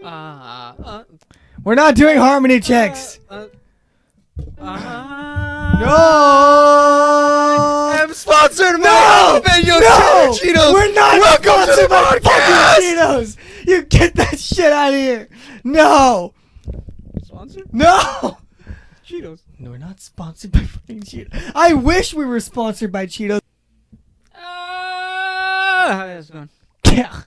We're not doing harmony checks. No. I'm sponsored No. by No. Cheetos. We're not Welcome to sponsored the by podcast. fucking Cheetos. You get that shit out of here. No. Sponsored? No. Cheetos. No, we're not sponsored by fucking Cheetos. I wish we were sponsored by Cheetos. How's it going? Yeah.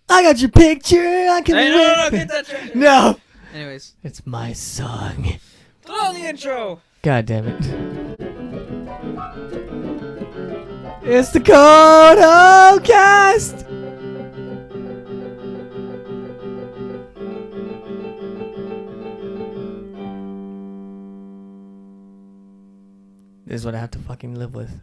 I got your picture. I can Hey, no, get that trash. No. Anyways, It's my song. throw the intro. God damn it. It's the CodeO-cast. This is what I have to fucking live with.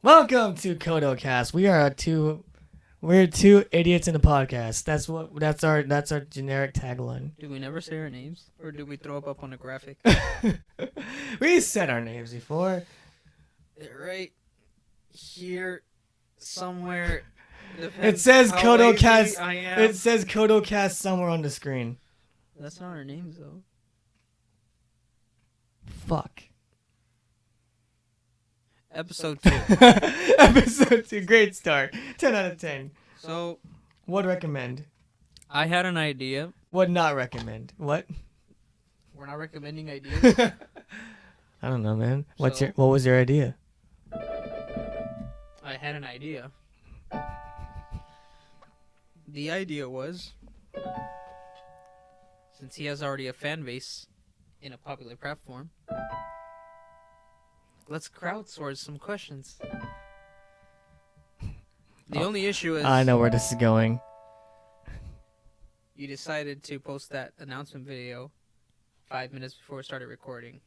Welcome to CodeO-cast. We're two idiots in a podcast. That's our generic tagline. Did we never say our names, or did we throw up on a graphic? We said our names before. Right here, somewhere. It says how lazy CodeO-cast. I am. It says CodeO-cast somewhere on the screen. That's not our names though. Fuck. Episode 2. Episode 2. Great start. 10 out of 10. So, Would recommend. I had an idea. Would not recommend. What? We're not recommending ideas. I don't know, man. What So- was your idea? I had an idea. The idea was, since he has already a fan base in a popular platform, let's crowdsource some questions. The only issue is I know where this is going. you decided to post that announcement video 5 minutes before we started recording.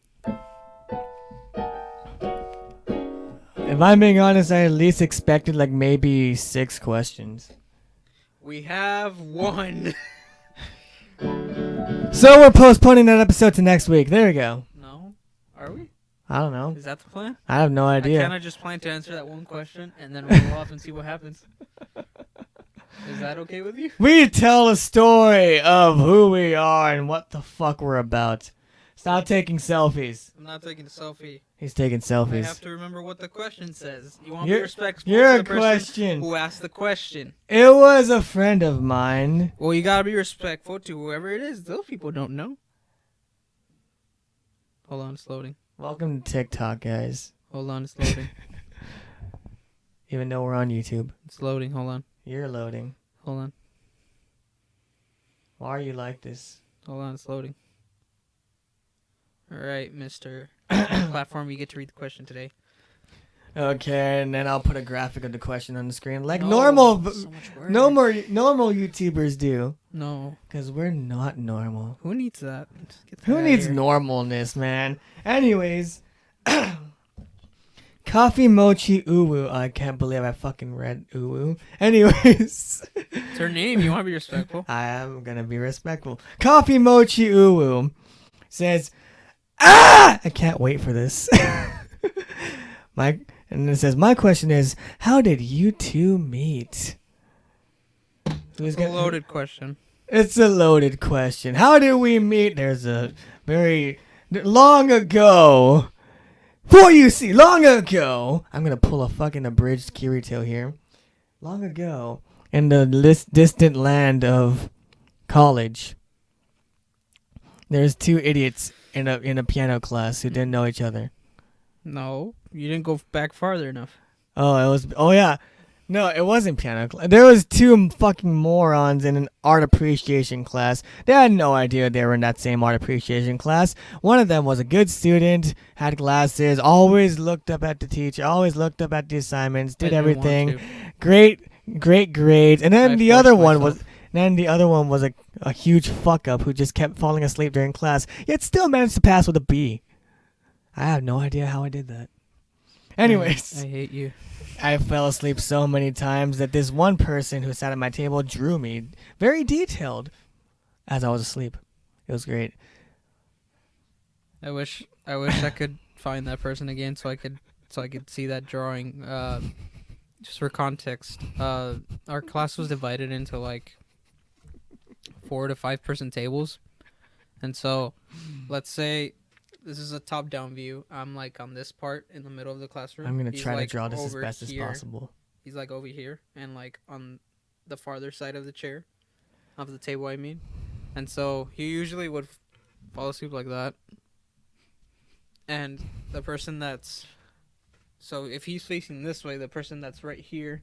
If I'm being honest, I at least expected like maybe 6 questions. We have one. So we're postponing that episode to next week. There we go. No? Are we? I don't know. Is that the plan? I have no I idea. kind of just plan to answer that one question and then roll off and see what happens. Is that okay with you? We tell a story of who we are and what the fuck we're about. Stop taking selfies. I'm not taking a selfie. He's taking I selfies. have to remember what the question says. You want to Your- be respectful your to the person question. who asked the question. It was a friend of mine. Well, you gotta be respectful to whoever it is. Those people don't know. Hold on, it's loading. Welcome to TikTok, guys. Hold on, it's loading. Even though we're on YouTube. It's loading. Hold on. You're loading. Hold on. Why are you like this? Hold on, it's loading. All right, Mr. Platform, you get to read the question today. Okay, and then I'll put a graphic of the question on the screen like No, normal so much work. normal YouTubers do. No. Because we're not normal. Who needs that? Get that Who outta needs here. normalness, man? Anyways, Coffee Mochi Uwu. I can't believe I fucking read Uwu. Anyways, It's her name. You want to be respectful. I am gonna be respectful. Coffee Mochi Uwu says, "Ah, I can't wait for this." And it says, "My question is, how did you two meet?" It's a loaded question. It's a loaded question. How did we meet? There's a very long ago. Long ago. I'm gonna pull a fucking abridged Kirito here. Long ago, in the distant land of college, there's 2 idiots in a piano class who didn't know each other. No, you didn't go back farther enough. Oh yeah. No, it wasn't piano class. There was 2 fucking morons in an art appreciation class. They had no idea they were in that same art appreciation class. One of them was a good student, had glasses, always looked up at the teacher, always looked up at the assignments, did I didn't want everything. to. Great grades. And then I the forced other one myself. was a huge fuck up who just kept falling asleep during class, yet still managed to pass with a B. I have no idea how I did that. Anyways, I hate you. I fell asleep so many times that this one person who sat at my table drew me very detailed as I was asleep. It was great. I wish I could find that person again so I could see that drawing just for context, our class was divided into like 4 to 5 person tables, and so let's say this is a top down view. I'm like on this part in the middle of the classroom. I'm gonna He's, try like, to draw this as over best as here. possible. He's like over here and like on the farther side of the chair, of the table, I mean. And so he usually would fall asleep like that. And the person that's, so if he's facing this way, the person that's right here,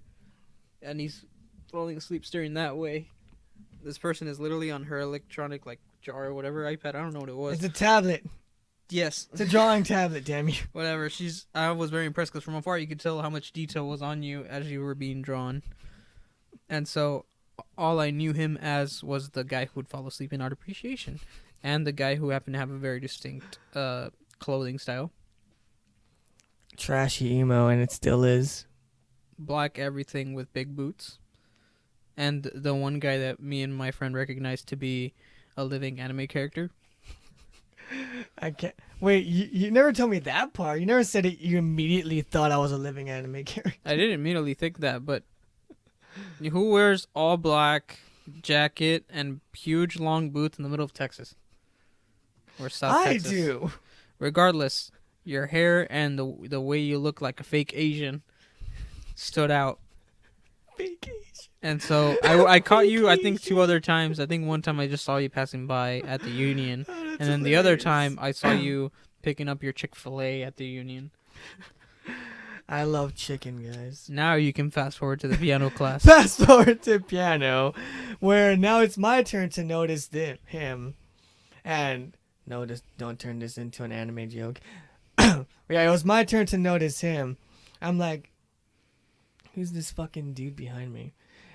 and he's falling asleep staring that way, this person is literally on her electronic like jar or whatever iPad. I don't know what it was. It's a tablet. Yes. It's a drawing tablet, damn you. Whatever. I was very impressed because from afar you could tell how much detail was on you as you were being drawn. And so all I knew him as was the guy who would fall asleep in art appreciation, and the guy who happened to have a very distinct clothing style. Trashy emo, and it still is. Black everything with big boots. And the one guy that me and my friend recognized to be a living anime character. I can't. Wait, you never told me that part. You never said it. You immediately thought I was a living anime character. I didn't immediately think that, but who wears all black jacket and huge long boots in the middle of Texas? Or South Texas? I do. Regardless, your hair and the way you look like a fake Asian stood out. Fake Asian. And so I caught you, I think, 2 other times. I think one time I just saw you passing by at the Union. Oh, And then the other time I saw you picking up your Chick-fil-A at the Union. I love chicken, guys. Now you can fast forward to the piano class. Fast forward to piano, where now it's my turn to notice him. And notice, don't turn this into an anime joke. Yeah, it was my turn to notice him. I'm like, who's this fucking dude behind me?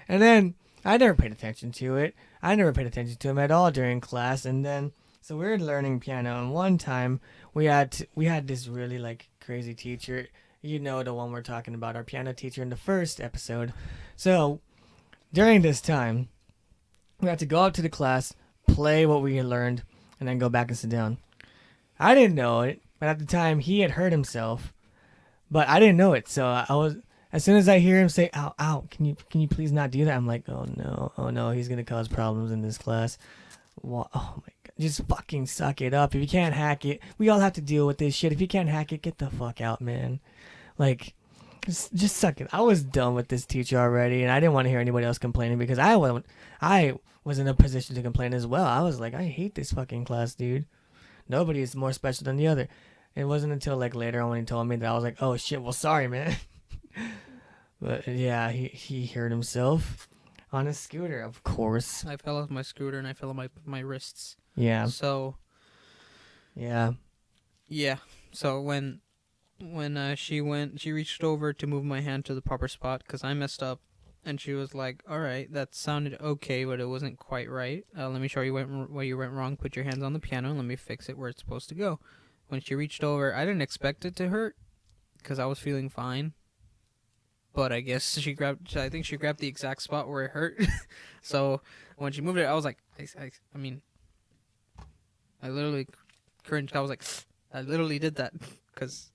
And then I never paid attention to it. I never paid attention to him at all during class. And then, so we were learning piano. And one time we had this really like crazy teacher. You know the one we're talking about, our piano teacher in the first episode. So during this time, we had to go up to the class, play what we had learned, and then go back and sit down. I didn't know it, but at the time he had hurt himself, but I didn't know it. So I was, as soon as I hear him say, "Ow, ow, can you please not do that?" I'm like, oh no, he's gonna cause problems in this class. Oh my god, just fucking suck it up. If you can't hack it, we all have to deal with this shit. If you can't hack it, get the fuck out, man. Like, just suck it. I was done with this teacher already, and I didn't want to hear anybody else complaining because I was in a position to complain as well. I was like, I hate this fucking class, dude. Nobody is more special than the other. It wasn't until like later on when he told me that I was like, oh shit, well sorry, man. But yeah, he hurt himself on a scooter, of course. I fell off my scooter and I fell on my wrists. Yeah. So. Yeah. Yeah. So when she reached over to move my hand to the proper spot because I messed up, and she was like, "All right, that sounded okay, but it wasn't quite right. Let me show you where you went wrong. Put your hands on the piano and let me fix it where it's supposed to go." When she reached over, I didn't expect it to hurt because I was feeling fine. But I guess I think she grabbed the exact spot where it hurt. So when she moved it, I was like, I mean, I literally cringed. I was like, I literally did that because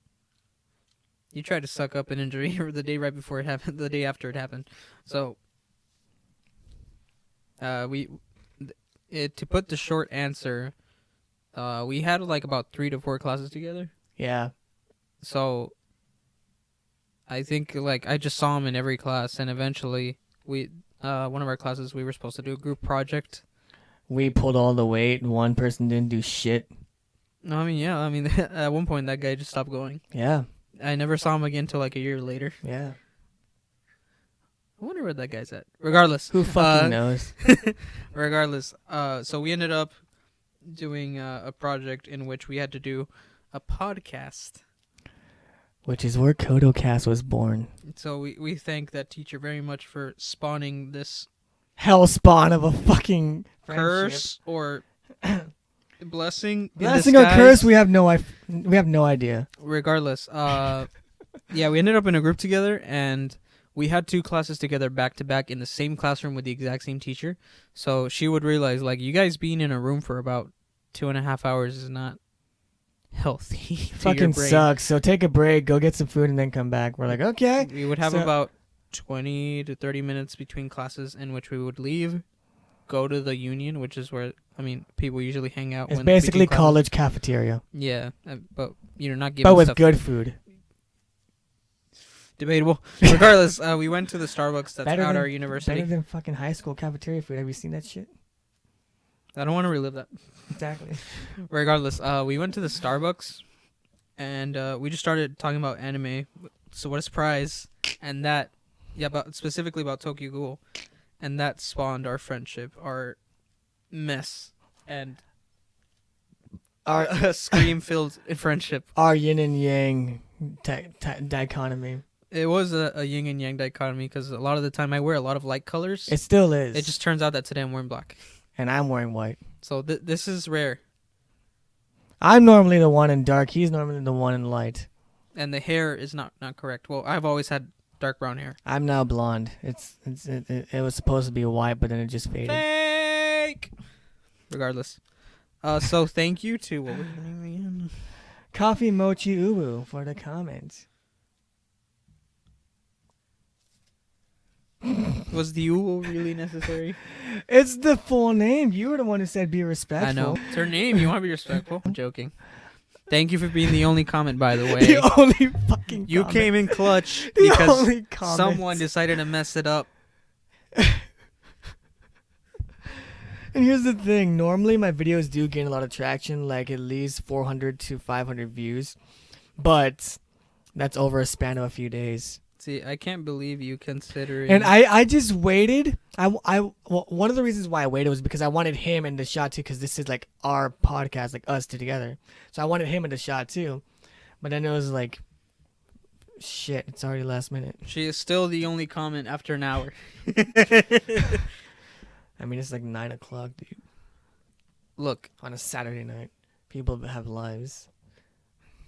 you tried to suck up an injury the day right before it happened, the day after it happened. So, to put the short answer, we had like about 3 to 4 classes together. Yeah. So, I think like I just saw him in every class, and eventually one of our classes we were supposed to do a group project. We pulled all the weight, and one person didn't do shit. No, I mean, at one point that guy just stopped going. Yeah. I never saw him again until like a year later. Yeah. I wonder where that guy's at. Regardless. Who fucking knows? Regardless. So we ended up doing a project in which we had to do a podcast. Which is where CodeO-cast was born. So we thank that teacher very much for spawning this hell spawn of a fucking curse or blessing. Blessing or curse, we have no idea. Regardless, yeah, we ended up in a group together, and we had 2 classes together back to back in the same classroom with the exact same teacher. So she would realize, like, you guys being in a room for about 2.5 hours is not healthy. Fucking sucks. So take a break, go get some food, and then come back. We're like, okay. We would have about 20 to 30 minutes between classes in which we would leave, go to the union, which is where people usually hang out. It's when basically between classes. college cafeteria, Yeah, but not giving but with stuff. good food. Debatable. Regardless, we went to the Starbucks that's Better at than- our university. Better than fucking high school cafeteria food. Have you seen that shit? I don't want to relive that. Exactly. Regardless, we went to the Starbucks, and we just started talking about anime. So what a surprise! And that, specifically about Tokyo Ghoul, and that spawned our friendship, our mess, and our scream-filled friendship. Our yin and yang dichotomy. It was a yin and yang dichotomy because a lot of the time I wear a lot of light colors. It still is. It just turns out that today I'm wearing black. And I'm wearing white. So this is rare. I'm normally the one in dark. He's normally the one in light. And the hair is not correct. Well, I've always had dark brown hair. I'm now blonde. It was supposed to be white, but then it just faded. Fake. Regardless. So thank you to what was your name again? Coffee Mochi Uwu for the comments. Was the uwu really necessary? It's the full name. You were the one who said be respectful. I know. It's her name. You want to be respectful? I'm joking. Thank you for being the only comment, by the way. The only fucking You comment. came in clutch The because only comment. someone decided to mess it up. And here's the thing. Normally my videos do gain a lot of traction, like at least 400 to 500 views. But that's over a span of a few days. See, I can't believe you considering... And I just waited. Well, one of the reasons why I waited was because I wanted him in the shot too, because this is like our podcast, like us two together. So I wanted him in the shot too. But then it was like, shit, it's already last minute. She is still the only comment after an hour. I mean, it's like 9 o'clock, dude. Look, On a Saturday night. People have lives.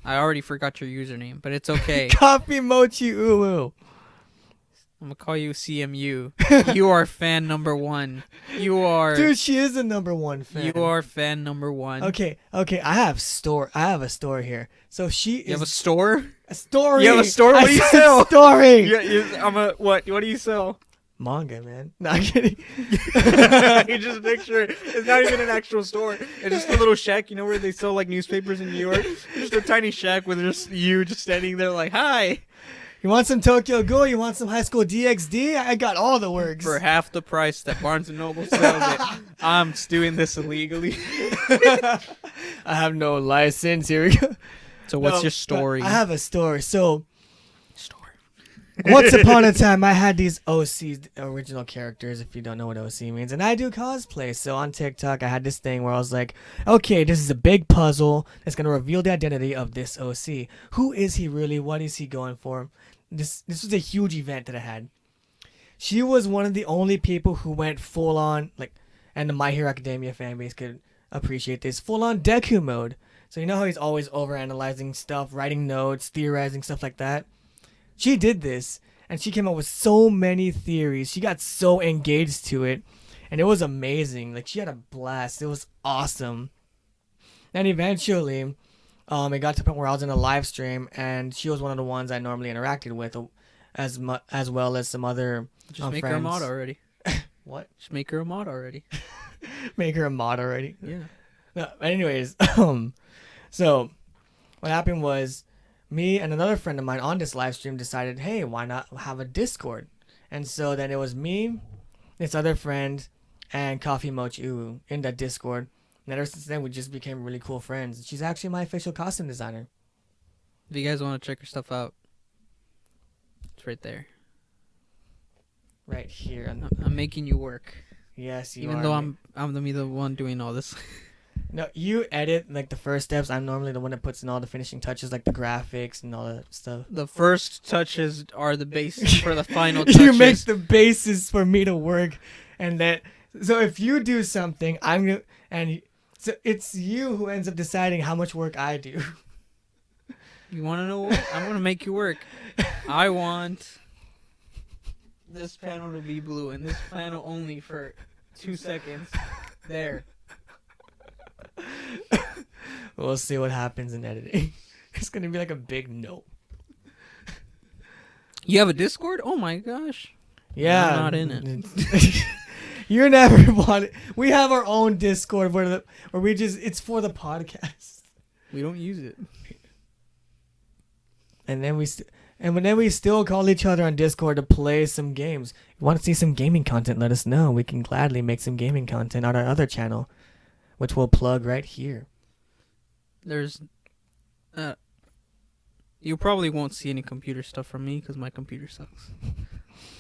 I already forgot your username, but it's okay. Coffee Mochi Uwu. I'm going to call you CMU. You are fan number one. You are... Dude, she is the number one fan. You are fan number one. Okay. I have a story here. So she is... You have a store? a story. You have a store? What do you I said sell? Story. What do you sell? Manga, man. Not kidding. You just picture it. It's not even an actual store. It's just a little shack, you know, where they sell like newspapers in New York. Just a tiny shack with just you just standing there like, hi. You want some Tokyo Ghoul? You want some High School DxD? I got all the works. For half the price that Barnes & Noble sells it, I'm doing this illegally. I have no license. Here we go. So what's No, your story? I have a story. So once upon a time, I had these OCs, original characters, if you don't know what OC means, and I do cosplay. So on TikTok, I had this thing where I was like, okay, this is a big puzzle that's going to reveal the identity of this OC. Who is he really? What is he going for? This was a huge event that I had. She was one of the only people who went full on, like, and the My Hero Academia fan base could appreciate this, full on Deku mode. So you know how he's always overanalyzing stuff, writing notes, theorizing, stuff like that? She did this, and she came up with so many theories. She got so engaged to it, and it was amazing. Like, she had a blast. It was awesome. And eventually, it got to the point where I was in a live stream, and she was one of the ones I normally interacted with, as well as some other Just make friends. her a mod already. What? Just make her a mod already. Make her a mod already? Yeah. No, anyways, so what happened was, me and another friend of mine on this live stream decided, hey, why not have a Discord? And so then it was me, this other friend, and Coffee Mochi Uwu in that Discord. And ever since then, we just became really cool friends. She's actually my official costume designer. If you guys want to check her stuff out, it's right there. Right here. I'm making you work. Yes, you Even are. though I'm the one doing all this. No, you edit like the first steps. I'm normally the one that puts in all the finishing touches, like the graphics and all that stuff. The first touches are the basis for the final touches. You make the basis for me to work, and that. So if you do something, I'm gonna, and so it's you who ends up deciding how much work I do. You want to know what? I'm going to make you work. I want this panel to be blue and this panel only for 2 seconds. There. We'll see what happens in editing. It's gonna be like a big no. You have a Discord? Oh my gosh. Yeah. I'm not in it. You're never wanted. We have our own Discord where we just it's for the podcast. We don't use it. And then we still call each other on Discord to play some games. If you want to see some gaming content, let us know. We can gladly make some gaming content on our other channel, which we'll plug right here. There's, you probably won't see any computer stuff from me because my computer sucks.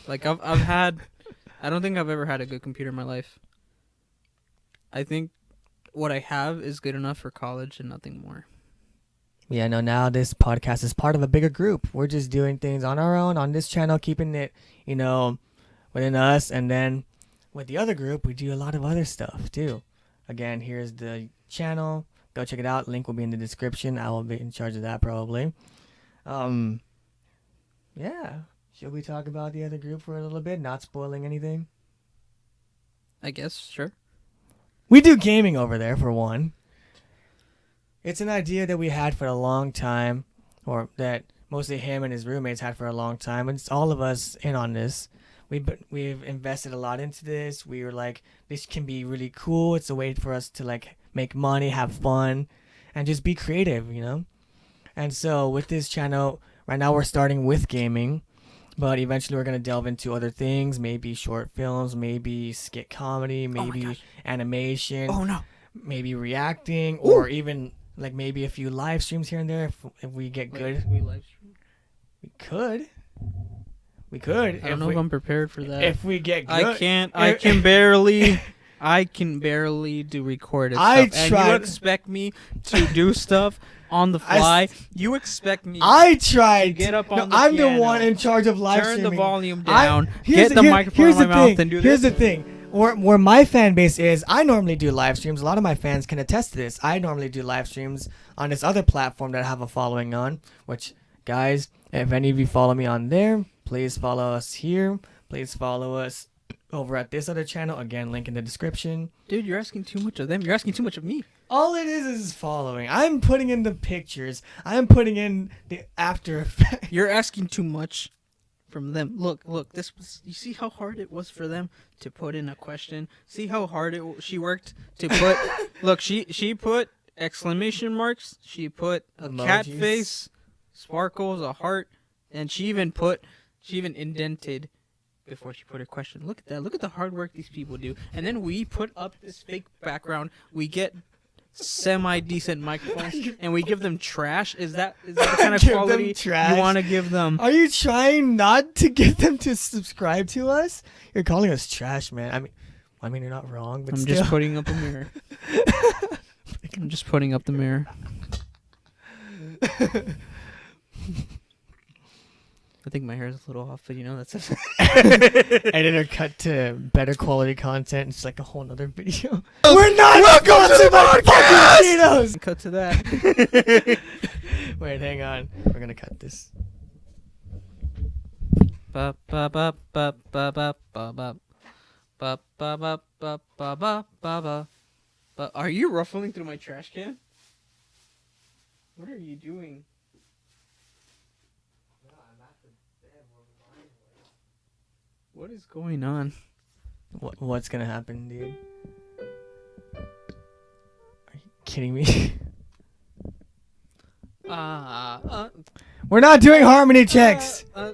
Like I don't think I've ever had a good computer in my life. I think what I have is good enough for college and nothing more. Yeah, no, now this podcast is part of a bigger group. We're just doing things on our own on this channel, keeping it, within us. And then with the other group, we do a lot of other stuff too. Again, here's the channel. Go check it out. Link will be in the description. I will be in charge of that probably. Yeah. Should we talk about the other group for a little bit? Not spoiling anything. I guess, sure. We do gaming over there for one. It's an idea that we had for a long time, or that mostly him and his roommates had for a long time, and it's all of us in on this. We've invested a lot into this. We were like, this can be really cool. It's a way for us to like make money, have fun, and just be creative, And so with this channel, right now we're starting with gaming, but eventually we're going to delve into other things, maybe short films, maybe skit comedy, maybe animation. Oh no. Maybe reacting, or even like maybe a few live streams here and there if we get good. We live stream? We could. I don't know if I'm prepared for that. If we get good. I can barely do recorded stuff. And you expect me to do stuff on the fly? You expect me to get up on the I'm piano, the one in charge of live turn streaming. the volume down, get the microphone in my mouth, and do this. Here's the thing. Where my fan base is, I normally do live streams. A lot of my fans can attest to this. I normally do live streams on this other platform that I have a following on, which, guys, if any of you follow me on there, please follow us here. Please follow us over at this other channel. Again, link in the description. Dude, you're asking too much of them. You're asking too much of me. All it is following. I'm putting in the pictures. I'm putting in the After Effects. You're asking too much from them. Look, this was, you see how hard it was for them to put in a question? See how hard she worked to put look, she put exclamation marks, she put a cat face, sparkles, a heart, and she even indented before she put her question. Look at that. Look at the hard work these people do. And then we put up this fake background. We get semi-decent microphones and we give them trash. Is that the kind of quality you want to give them? Are you trying not to get them to subscribe to us? You're calling us trash, man. I mean you're not wrong, but I'm still. just putting up a mirror. I'm just putting up the mirror. I think my hair is a little off, but that's Editor cut to better quality content. It's like a whole nother video. We're not sponsored by fucking Cheetos. Cut to that. Wait, hang on. We're gonna cut this. Ba ba ba ba ba ba ba ba ba ba ba ba ba ba ba. But are you ruffling through my trash can? What are you doing? What is going on? What's gonna happen, dude? Are you kidding me? We're not doing harmony checks. No!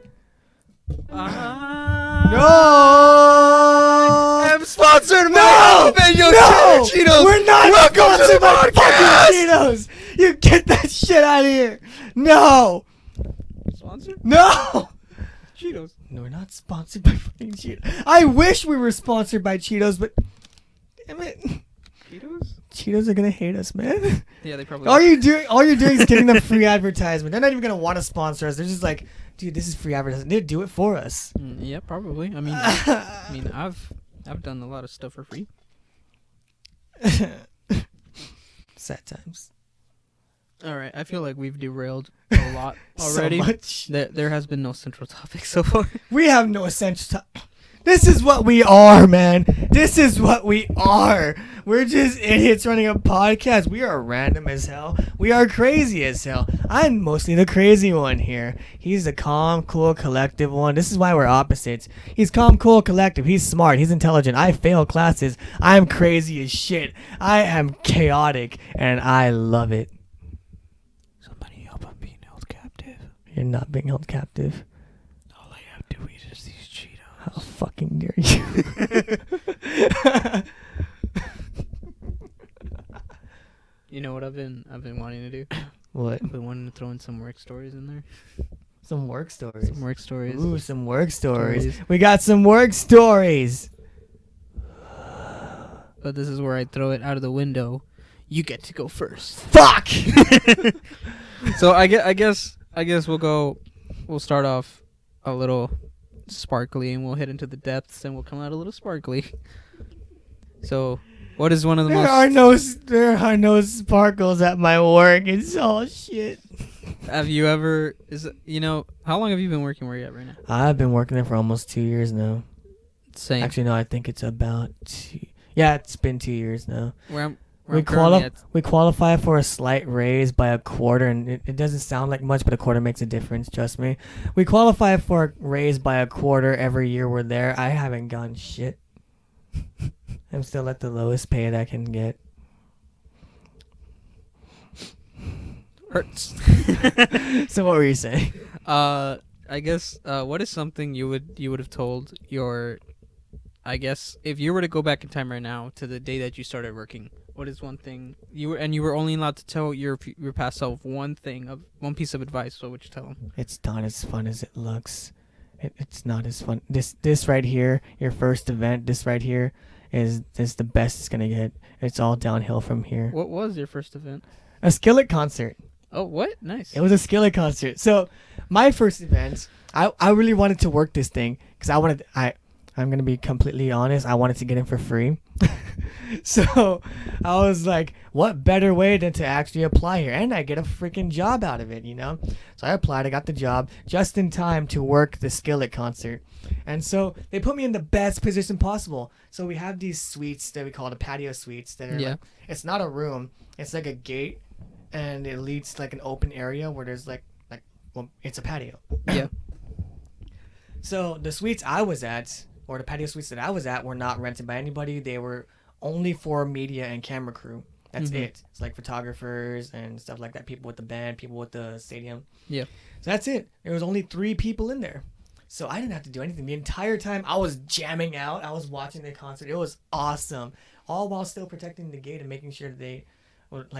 I'm sponsored by Cheetos. We're not sponsored by fucking Cheetos. You get that shit out of here. No. Sponsored? No. Cheetos. No, we're not sponsored by fucking Cheetos. I wish we were sponsored by Cheetos, but damn it. Cheetos? Cheetos are gonna hate us, man. Yeah, they probably. All you're doing is giving them free advertisement. They're not even gonna want to sponsor us. They're just like, dude, this is free advertisement. They do it for us. Yeah, probably. I mean, I've done a lot of stuff for free. Sad times. All right, I feel like we've derailed a lot already. So much. There has been no central topic so far. We have no essential. This is what we are, man. This is what we are. We're just idiots running a podcast. We are random as hell. We are crazy as hell. I'm mostly the crazy one here. He's the calm, cool, collective one. This is why we're opposites. He's calm, cool, collective. He's smart. He's intelligent. I fail classes. I'm crazy as shit. I am chaotic, and I love it. Somebody help! I'm being held captive. You're not being held captive. All I have to eat is these Cheetos. How fucking dare you? You know what I've been wanting to do? What? I've been wanting to throw in some work stories in there. Some work stories. Some work stories. Ooh, some work stories. We got some work stories. But this is where I throw it out of the window. You get to go first. Fuck. So I guess we'll start off a little sparkly and we'll head into the depths and we'll come out a little sparkly. So what is one of the There are no sparkles at my work. It's all shit. Have you ever how long have you been working where you're at right now? I've been working there for almost 2 years now. Same. Actually, no, I think it's about 2. Yeah, it's been 2 years now. We qualify for a slight raise by a quarter, and it doesn't sound like much, but a quarter makes a difference, trust me. We qualify for a raise by a quarter every year we're there. I haven't gotten shit. I'm still at the lowest pay that I can get. Hurts. So what were you saying? I guess what is something you would have told your, I guess if you were to go back in time right now to the day that you started working, what is one thing you were only allowed to tell your past self one piece of advice? What would you tell them? It's not as fun as it looks. It's not as fun. This right here, your first event, this right here is the best it's gonna get. It's all downhill from here. What was your first event? A Skillet concert. Oh, what? Nice. It was a Skillet concert. So my first event, I really wanted to work this thing because I'm gonna be completely honest. I wanted to get in for free. So I was like, what better way than to actually apply here? And I get a freaking job out of it, you know? So I applied, I got the job just in time to work the Skillet concert. And so they put me in the best position possible. So we have these suites that we call the patio suites that are like, it's not a room, it's like a gate and it leads to like an open area where there's well, it's a patio. Yeah. So the suites I was at, or the patio suites that I was at, were not rented by anybody. They were only for media and camera crew. That's it. It's like photographers and stuff like that. People with the band, people with the stadium. Yeah. So that's it. There was only 3 people in there. So I didn't have to do anything. The entire time I was jamming out. I was watching the concert. It was awesome. All while still protecting the gate and making sure that they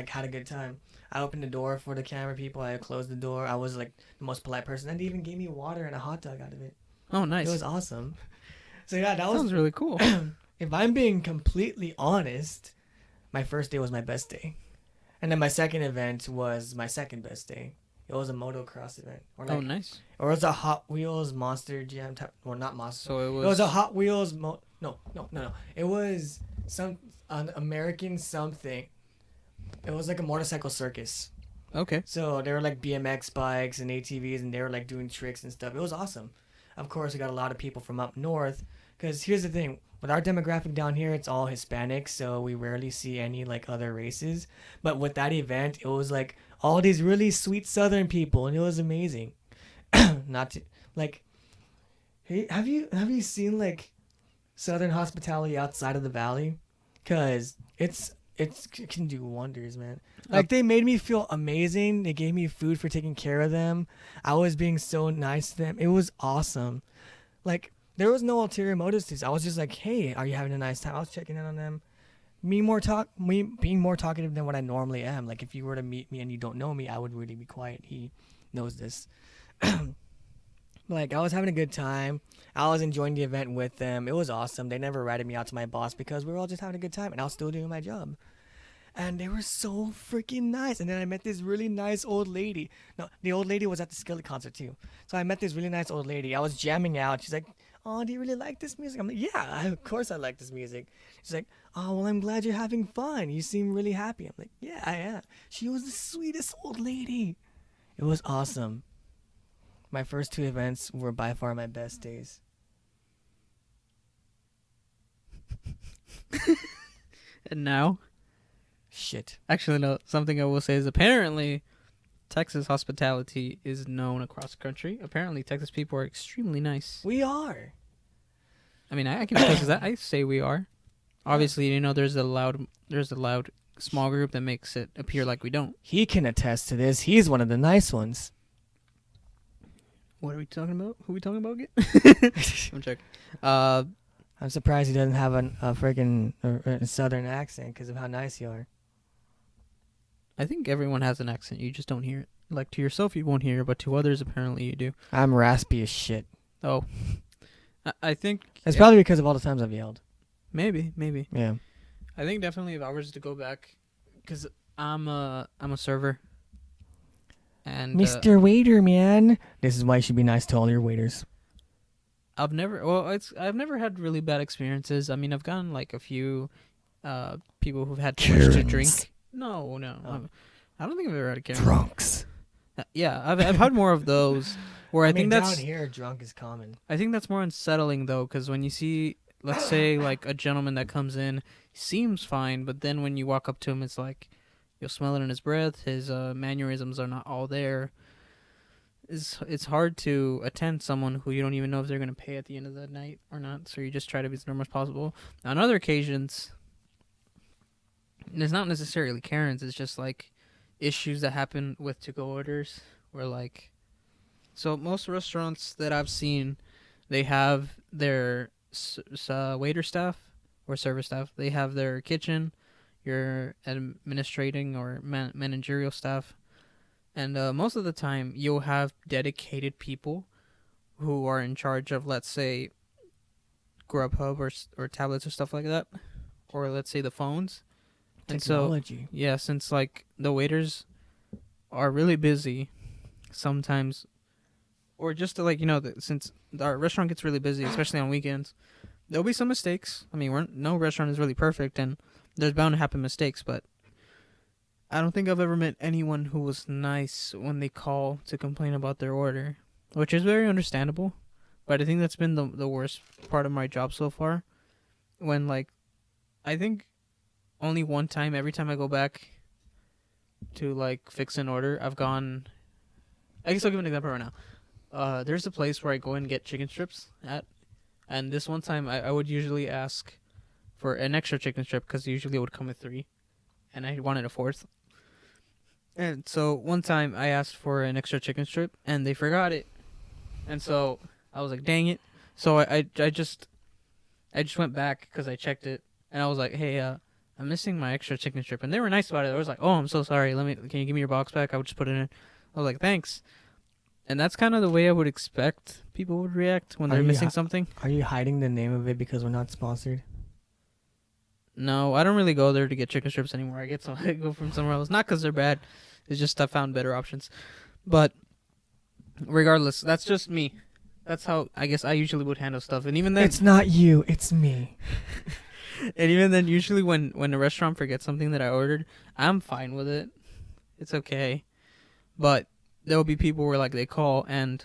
had a good time. I opened the door for the camera people. I closed the door. I was like the most polite person. And they even gave me water and a hot dog out of it. Oh, nice. It was awesome. So yeah, that sounds really cool. If I'm being completely honest, my first day was my best day. And then my second event was my second best day. It was a motocross event. Oh, nice. Or it was a Hot Wheels Monster Jam type. Well, not Monster. So it was a Hot Wheels. No. It was an American something. It was like a motorcycle circus. Okay. So there were like BMX bikes and ATVs, and they were like doing tricks and stuff. It was awesome. Of course, we got a lot of people from up north. Because here's the thing. With our demographic down here, it's all Hispanic, so we rarely see any like other races. But with that event, it was like all these really sweet Southern people, and it was amazing. Not to like, hey, have you seen like Southern hospitality outside of the valley? Cause it can do wonders, man. Like they made me feel amazing. They gave me food for taking care of them. I was being so nice to them. It was awesome. Like. There was no ulterior motives to this. I was just like, hey, are you having a nice time? I was checking in on them. Me being more talkative than what I normally am. Like, if you were to meet me and you don't know me, I would really be quiet. He knows this. Like, I was having a good time. I was enjoying the event with them. It was awesome. They never ratted me out to my boss because we were all just having a good time. And I was still doing my job. And they were so freaking nice. And then I met this really nice old lady. No, the old lady was at the Skillet concert, too. So I met this really nice old lady. I was jamming out. She's like, oh, do you really like this music? I'm like, yeah, of course I like this music. She's like, oh, well, I'm glad you're having fun. You seem really happy. I'm like, yeah, I am. She was the sweetest old lady. It was awesome. My first 2 events were by far my best days. And now, Shit. actually, no. Something I will say is apparently Texas hospitality is known across the country. Apparently, Texas people are extremely nice. We are. I mean, I can attest to that. I say we are. Obviously, you know, there's a loud small group that makes it appear like we don't. He can attest to this. He's one of the nice ones. What are we talking about? Who are we talking about again? I'm checking. I'm surprised he doesn't have a freaking southern accent because of how nice you are. I think everyone has an accent. You just don't hear it. Like, to yourself, you won't hear it, but to others, apparently, you do. I'm raspy as shit. Oh. I think... It's probably because of all the times I've yelled. Maybe. Yeah. I think definitely if I was to go back, because I'm a server. And Mr. Waiter, man. This is why you should be nice to all your waiters. I've never had really bad experiences. I mean, I've gotten like a few people who've had too much to drink. No. Oh. I don't think I've ever had a Karen. Drunks. Yeah, I've had more of those. Where I think that's down here, drunk is common. I think that's more unsettling though, because when you see, let's say, like a gentleman that comes in, seems fine, but then when you walk up to him, it's like you'll smell it in his breath. His mannerisms are not all there. It's hard to attend someone who you don't even know if they're gonna pay at the end of the night or not. So you just try to be as normal as possible. On other occasions, it's not necessarily Karens. It's just like issues that happen with to-go orders, where like, so most restaurants that I've seen, they have their waiter staff or server staff. They have their kitchen, your administrating or managerial staff. And most of the time, you'll have dedicated people who are in charge of, let's say, Grubhub or tablets or stuff like that. Or let's say the phones. Technology. And so, yeah, since like the waiters are really busy sometimes, or just to, like, you know, since our restaurant gets really busy, especially on weekends, there'll be some mistakes. I mean, no restaurant is really perfect, and there's bound to happen mistakes, but I don't think I've ever met anyone who was nice when they call to complain about their order, which is very understandable. But I think that's been the worst part of my job so far. When, like, I think only one time, every time I go back to, like, fix an order, I've gone... I guess I'll give an example right now. There's a place where I go and get chicken strips at, and this one time I would usually ask for an extra chicken strip, because usually it would come with 3, and I wanted a 4th. And so one time I asked for an extra chicken strip, and they forgot it. And so I was like, dang it. So I just went back because I checked it, and I was like, hey, I'm missing my extra chicken strip. And they were nice about it. I was like, oh, I'm so sorry. Can you give me your box back? I would just put it in. I was like, thanks. And that's kind of the way I would expect people would react when they're missing something. Are you hiding the name of it because we're not sponsored? No, I don't really go there to get chicken strips anymore. I go from somewhere else. Not because they're bad. It's just I found better options. But regardless, that's just me. That's how I guess I usually would handle stuff. And even then, it's not you, it's me. And even then, usually when a restaurant forgets something that I ordered, I'm fine with it. It's okay. But there'll be people where, like, they call and,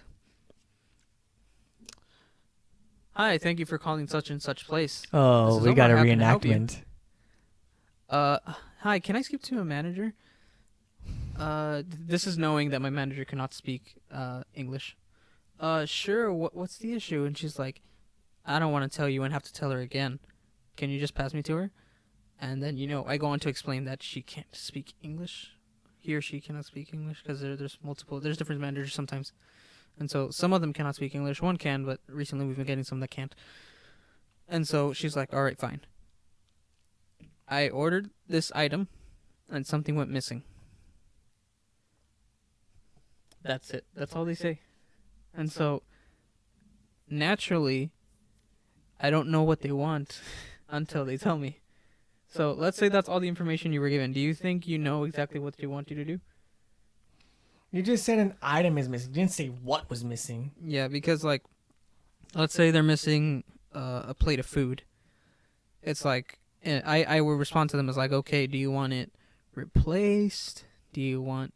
hi, thank you for calling such and such place. Oh, we got a reenactment. Hi, can I speak to a manager? This is knowing that my manager cannot speak English. Sure, what's the issue? And she's like, I don't want to tell you and have to tell her again. Can you just pass me to her? And then, you know, I go on to explain that she can't speak English. He or she cannot speak English because there's different managers sometimes. And so some of them cannot speak English. One can, but recently we've been getting some that can't. And so she's like, all right, fine. I ordered this item and something went missing. That's it. That's all they say. And so naturally, I don't know what they want until they tell me. So let's say that's all the information you were given. Do you think you know exactly what they want you to do? You just said an item is missing. You didn't say what was missing. Yeah, because, like, let's say they're missing a plate of food. It's like, I will respond to them as like, okay, do you want it replaced? Do you want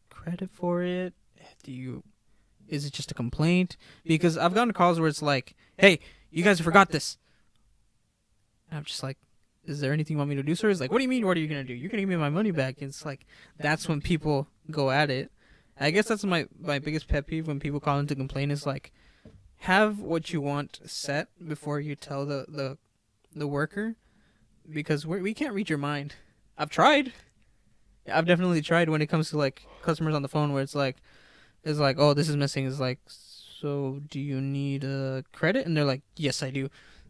credit for it? Is it just a complaint? Because I've gotten calls where it's like, hey, you guys forgot this. And I'm just like, is there anything you want me to do, sir? It's like, what do you mean, what are you going to do? You're going to give me my money back. It's like, that's when people go at it. I guess that's my biggest pet peeve when people call in to complain is like, have what you want set before you tell the worker, because we can't read your mind. I've tried. I've definitely tried when it comes to like customers on the phone where it's like, oh, this is missing. It's like, so do you need a credit? And they're like, yes, I do.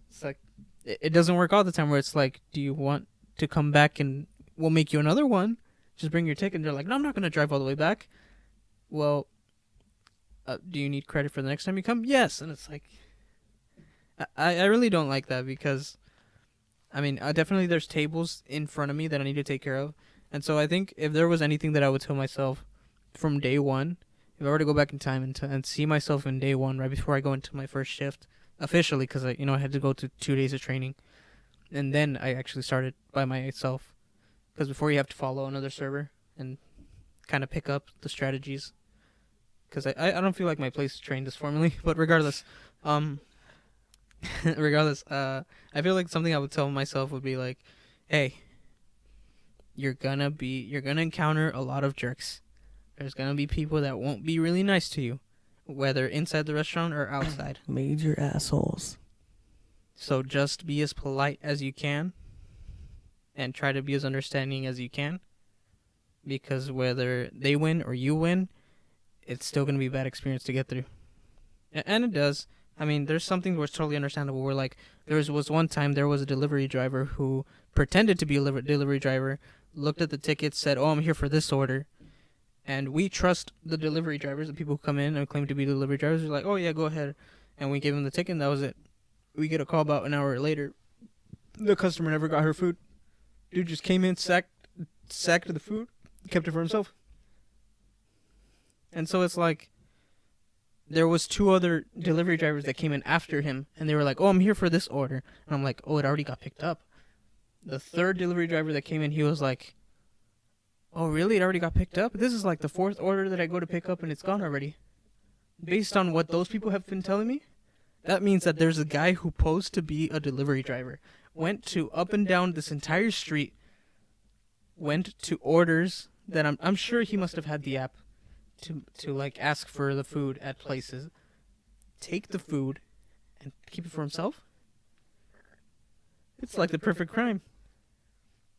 It's like, it doesn't work all the time where it's like, do you want to come back and we'll make you another one? Just bring your ticket. And they're like, no, I'm not going to drive all the way back. Well, do you need credit for the next time you come? Yes. And it's like, I really don't like that because, I mean, definitely there's tables in front of me that I need to take care of. And so I think if there was anything that I would tell myself from day one, if I were to go back in time and see myself in day one right before I go into my first shift officially, because I had to go to 2 days of training, and then I actually started by myself, because before you have to follow another server and kind of pick up the strategies, because I don't feel like my place trained this formally, but regardless, I feel like something I would tell myself would be like, hey, you're gonna encounter a lot of jerks. There's gonna be people that won't be really nice to you, whether inside the restaurant or outside. Major assholes. So just be as polite as you can and try to be as understanding as you can, because whether they win or you win, it's still going to be a bad experience to get through. And it does. I mean, there's something where it's totally understandable where, like, was one time there was a delivery driver who pretended to be a delivery driver, looked at the ticket, said, oh, I'm here for this order. And we trust the delivery drivers, the people who come in and claim to be delivery drivers. We're like, oh, yeah, go ahead. And we gave them the ticket, and that was it. We get a call about an hour later. The customer never got her food. Dude just came in, sacked the food, kept it for himself. And so it's like, there was 2 other delivery drivers that came in after him, and they were like, oh, I'm here for this order. And I'm like, oh, it already got picked up. The 3rd delivery driver that came in, he was like, oh, really? It already got picked up? This is like the 4th order that I go to pick up, and it's gone already. Based on what those people have been telling me, that means that there's a guy who posed to be a delivery driver, went to up and down this entire street, went to orders that I'm sure he must have had the app to like ask for the food at places, take the food, and keep it for himself. It's like the perfect crime,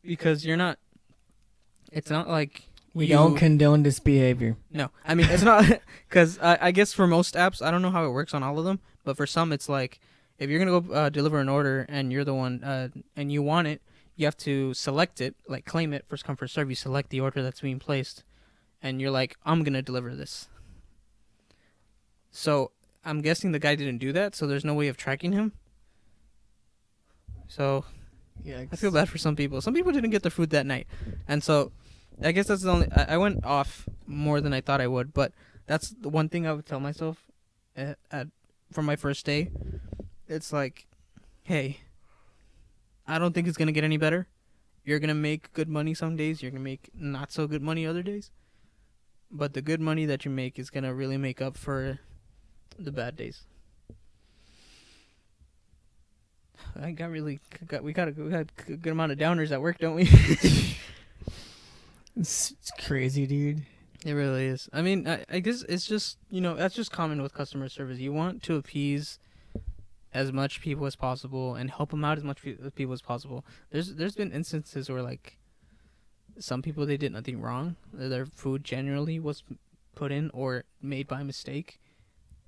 because it's not like we don't condone this behavior. No, I mean, it's not, because I guess for most apps, I don't know how it works on all of them, but for some it's like, if you're going to go deliver an order and you're the one and you want it, you have to select it, like claim it, first come first serve. You select the order that's being placed, and you're like, I'm going to deliver this. So I'm guessing the guy didn't do that, so there's no way of tracking him. So yeah, I feel bad for some people. Some people didn't get their food that night. And so I guess that's the only... I went off more than I thought I would, but that's the one thing I would tell myself from my first day. It's like, hey, I don't think it's going to get any better. You're going to make good money some days. You're going to make not so good money other days. But the good money that you make is going to really make up for the bad days. We got a good amount of downers at work, don't we? It's crazy, dude. It really is. I mean, I guess it's just, that's just common with customer service. You want to appease as much people as possible and help them out as much people as possible. There's been instances where, like, some people, they did nothing wrong. Their food generally was put in or made by mistake.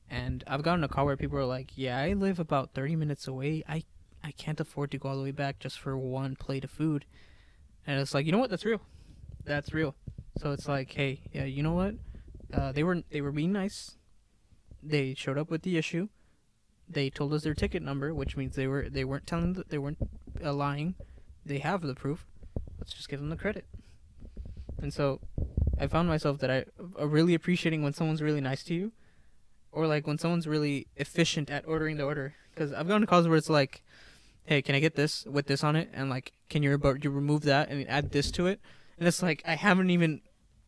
And I've gotten a call where people are like, yeah, I live about 30 minutes away. I can't afford to go all the way back just for one plate of food. And it's like, you know what? That's real. That's real. So it's like, hey, yeah, you know what? They were being nice. They showed up with the issue. They told us their ticket number, which means they weren't telling that they weren't lying. They have the proof. Let's just give them the credit. And so I found myself that I really appreciating when someone's really nice to you, or like when someone's really efficient at ordering the order. Because I've gone to calls where it's like, hey, can I get this with this on it? And like, can you remove that and add this to it? And it's like, I haven't even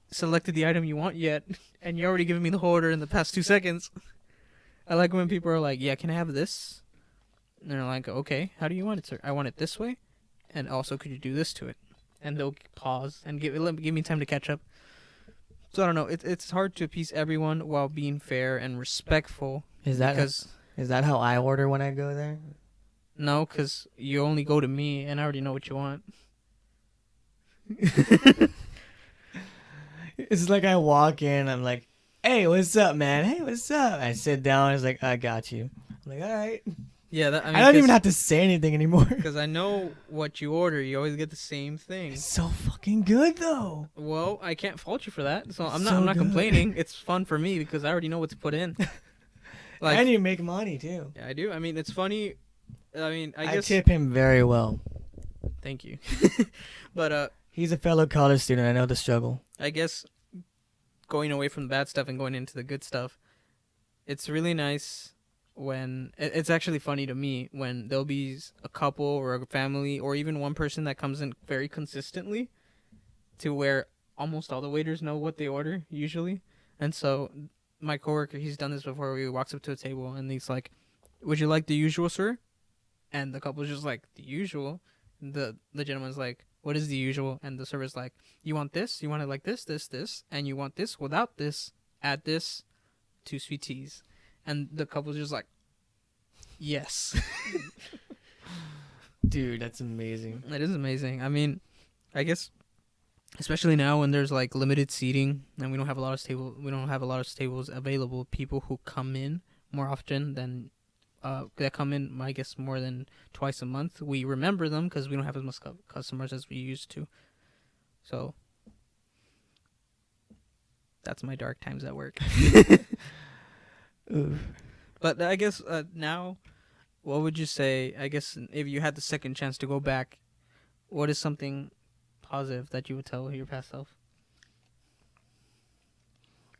selected the item you want yet, and you're already giving me the whole order in the past 2 seconds. I like when people are like, yeah, can I have this? And they're like, okay, how do you want it, sir? I want it this way. And also, could you do this to it? And they'll pause and give me time to catch up. So I don't know. It's hard to appease everyone while being fair and respectful. Is that how I order when I go there? No, because you only go to me, and I already know what you want. It's like I walk in, I'm like, hey, what's up, man? Hey, what's up? I sit down, it's like, I got you. I'm like, all right. Yeah, I don't even have to say anything anymore. Because I know what you order. You always get the same thing. It's so fucking good, though. Well, I can't fault you for that. So I'm So not good. complaining. It's fun for me because I already know what to put in. And you make money, too. Yeah, I do. I mean, it's funny. I mean, I I guess. tip him very well. Thank you. But he's a fellow college student. I know the struggle. I guess going away from the bad stuff and going into the good stuff, it's really nice when it's actually funny to me when there'll be a couple or a family or even one person that comes in very consistently to where almost all the waiters know what they order usually. And so my coworker, he's done this before. He walks up to a table and he's like, "Would you like the usual, sir?" And the couple's just like, "The usual?" The gentleman's like, "What is the usual?" And the server's like, "You want this? You want it like this, this, and you want this without this, add this, 2 sweet teas." And the couple's just like, "Yes." Dude, that's amazing. It is amazing. I mean, I guess especially now when there's like limited seating and we don't have a lot of tables available, people who come in more often than that come in, I guess, more than twice a month, we remember them because we don't have as much customers as we used to. So that's my dark times at work. Oof. But I guess now, what would you say? I guess if you had the second chance to go back, what is something positive that you would tell your past self?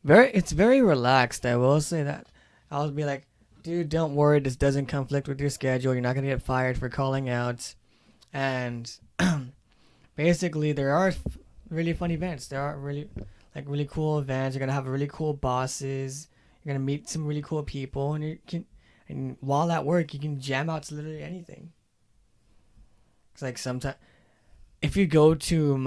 It's very relaxed. I will say that. I'll be like, dude, don't worry. This doesn't conflict with your schedule. You're not gonna get fired for calling out. And basically, there are really fun events. There are really cool events. You're gonna have really cool bosses. You're gonna meet some really cool people, and while at work, you can jam out to literally anything. It's like sometimes, if you go to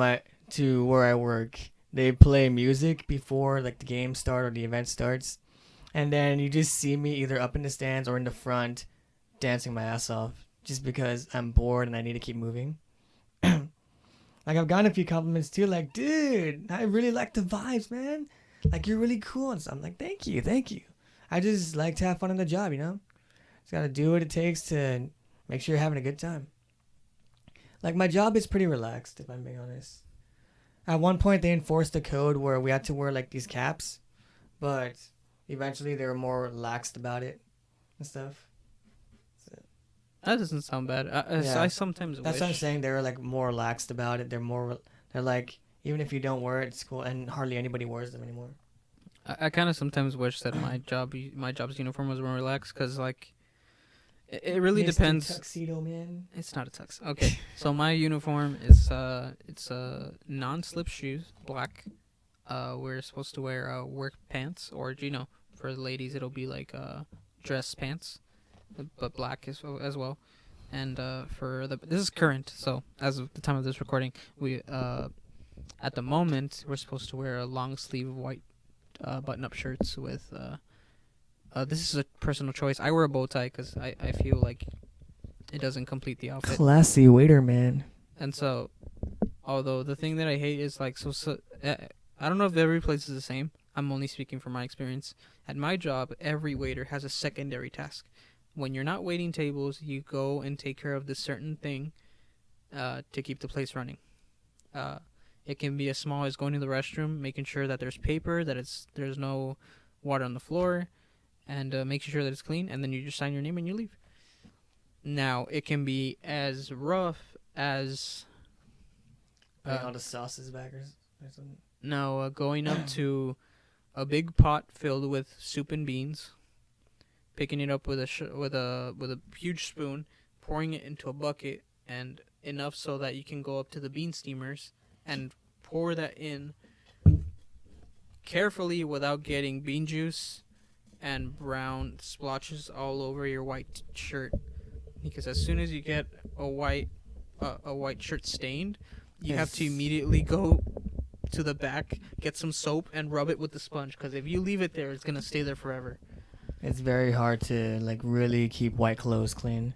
where I work, they play music before like the game start or the event starts, and then you just see me either up in the stands or in the front, dancing my ass off, just because I'm bored and I need to keep moving. Like I've gotten a few compliments too, like, dude, I really like the vibes, man. Like you're really cool, and so I'm like, thank you. I just like to have fun on the job, you know. Just gotta do what it takes to make sure you're having a good time. Like my job is pretty relaxed, if I'm being honest. At one point, they enforced a code where we had to wear like these caps, but eventually they were more relaxed about it and stuff. That doesn't sound bad. Yeah. I sometimes That's wish. what I'm saying. They were like more relaxed about it. They're like, even if you don't wear it, it's cool, and hardly anybody wears them anymore. I kind of sometimes wish that my job's uniform was more relaxed because like it really Mr. depends. Tuxedo man. It's not a tux. Okay, so my uniform is it's non-slip shoes, black. We're supposed to wear work pants, or for the ladies it'll be like dress pants, but black as well. And this is current, so as of the time of this recording, we at the moment we're supposed to wear a long sleeve white button-up shirts with this is a personal choice. I wear a bow tie because I feel like it doesn't complete the outfit. Classy waiter man. And so, although the thing that I hate is like I don't know if every place is the same. I'm only speaking from my experience. At my job, every waiter has a secondary task. When you're not waiting tables, you go and take care of this certain thing to keep the place running. It can be as small as going to the restroom, making sure that there's paper, that there's no water on the floor, and making sure that it's clean, and then you just sign your name and you leave. Now, it can be as rough as Putting all the sauces back or something. No, going up to a big pot filled with soup and beans, picking it up with a huge spoon, pouring it into a bucket, and enough so that you can go up to the bean steamers and pour that in carefully without getting bean juice and brown splotches all over your white shirt. Because as soon as you get a white a white shirt stained, you have to Yes. immediately go to the back, get some soap, and rub it with the sponge. Because if you leave it there, it's gonna stay there forever. It's very hard to like really keep white clothes clean.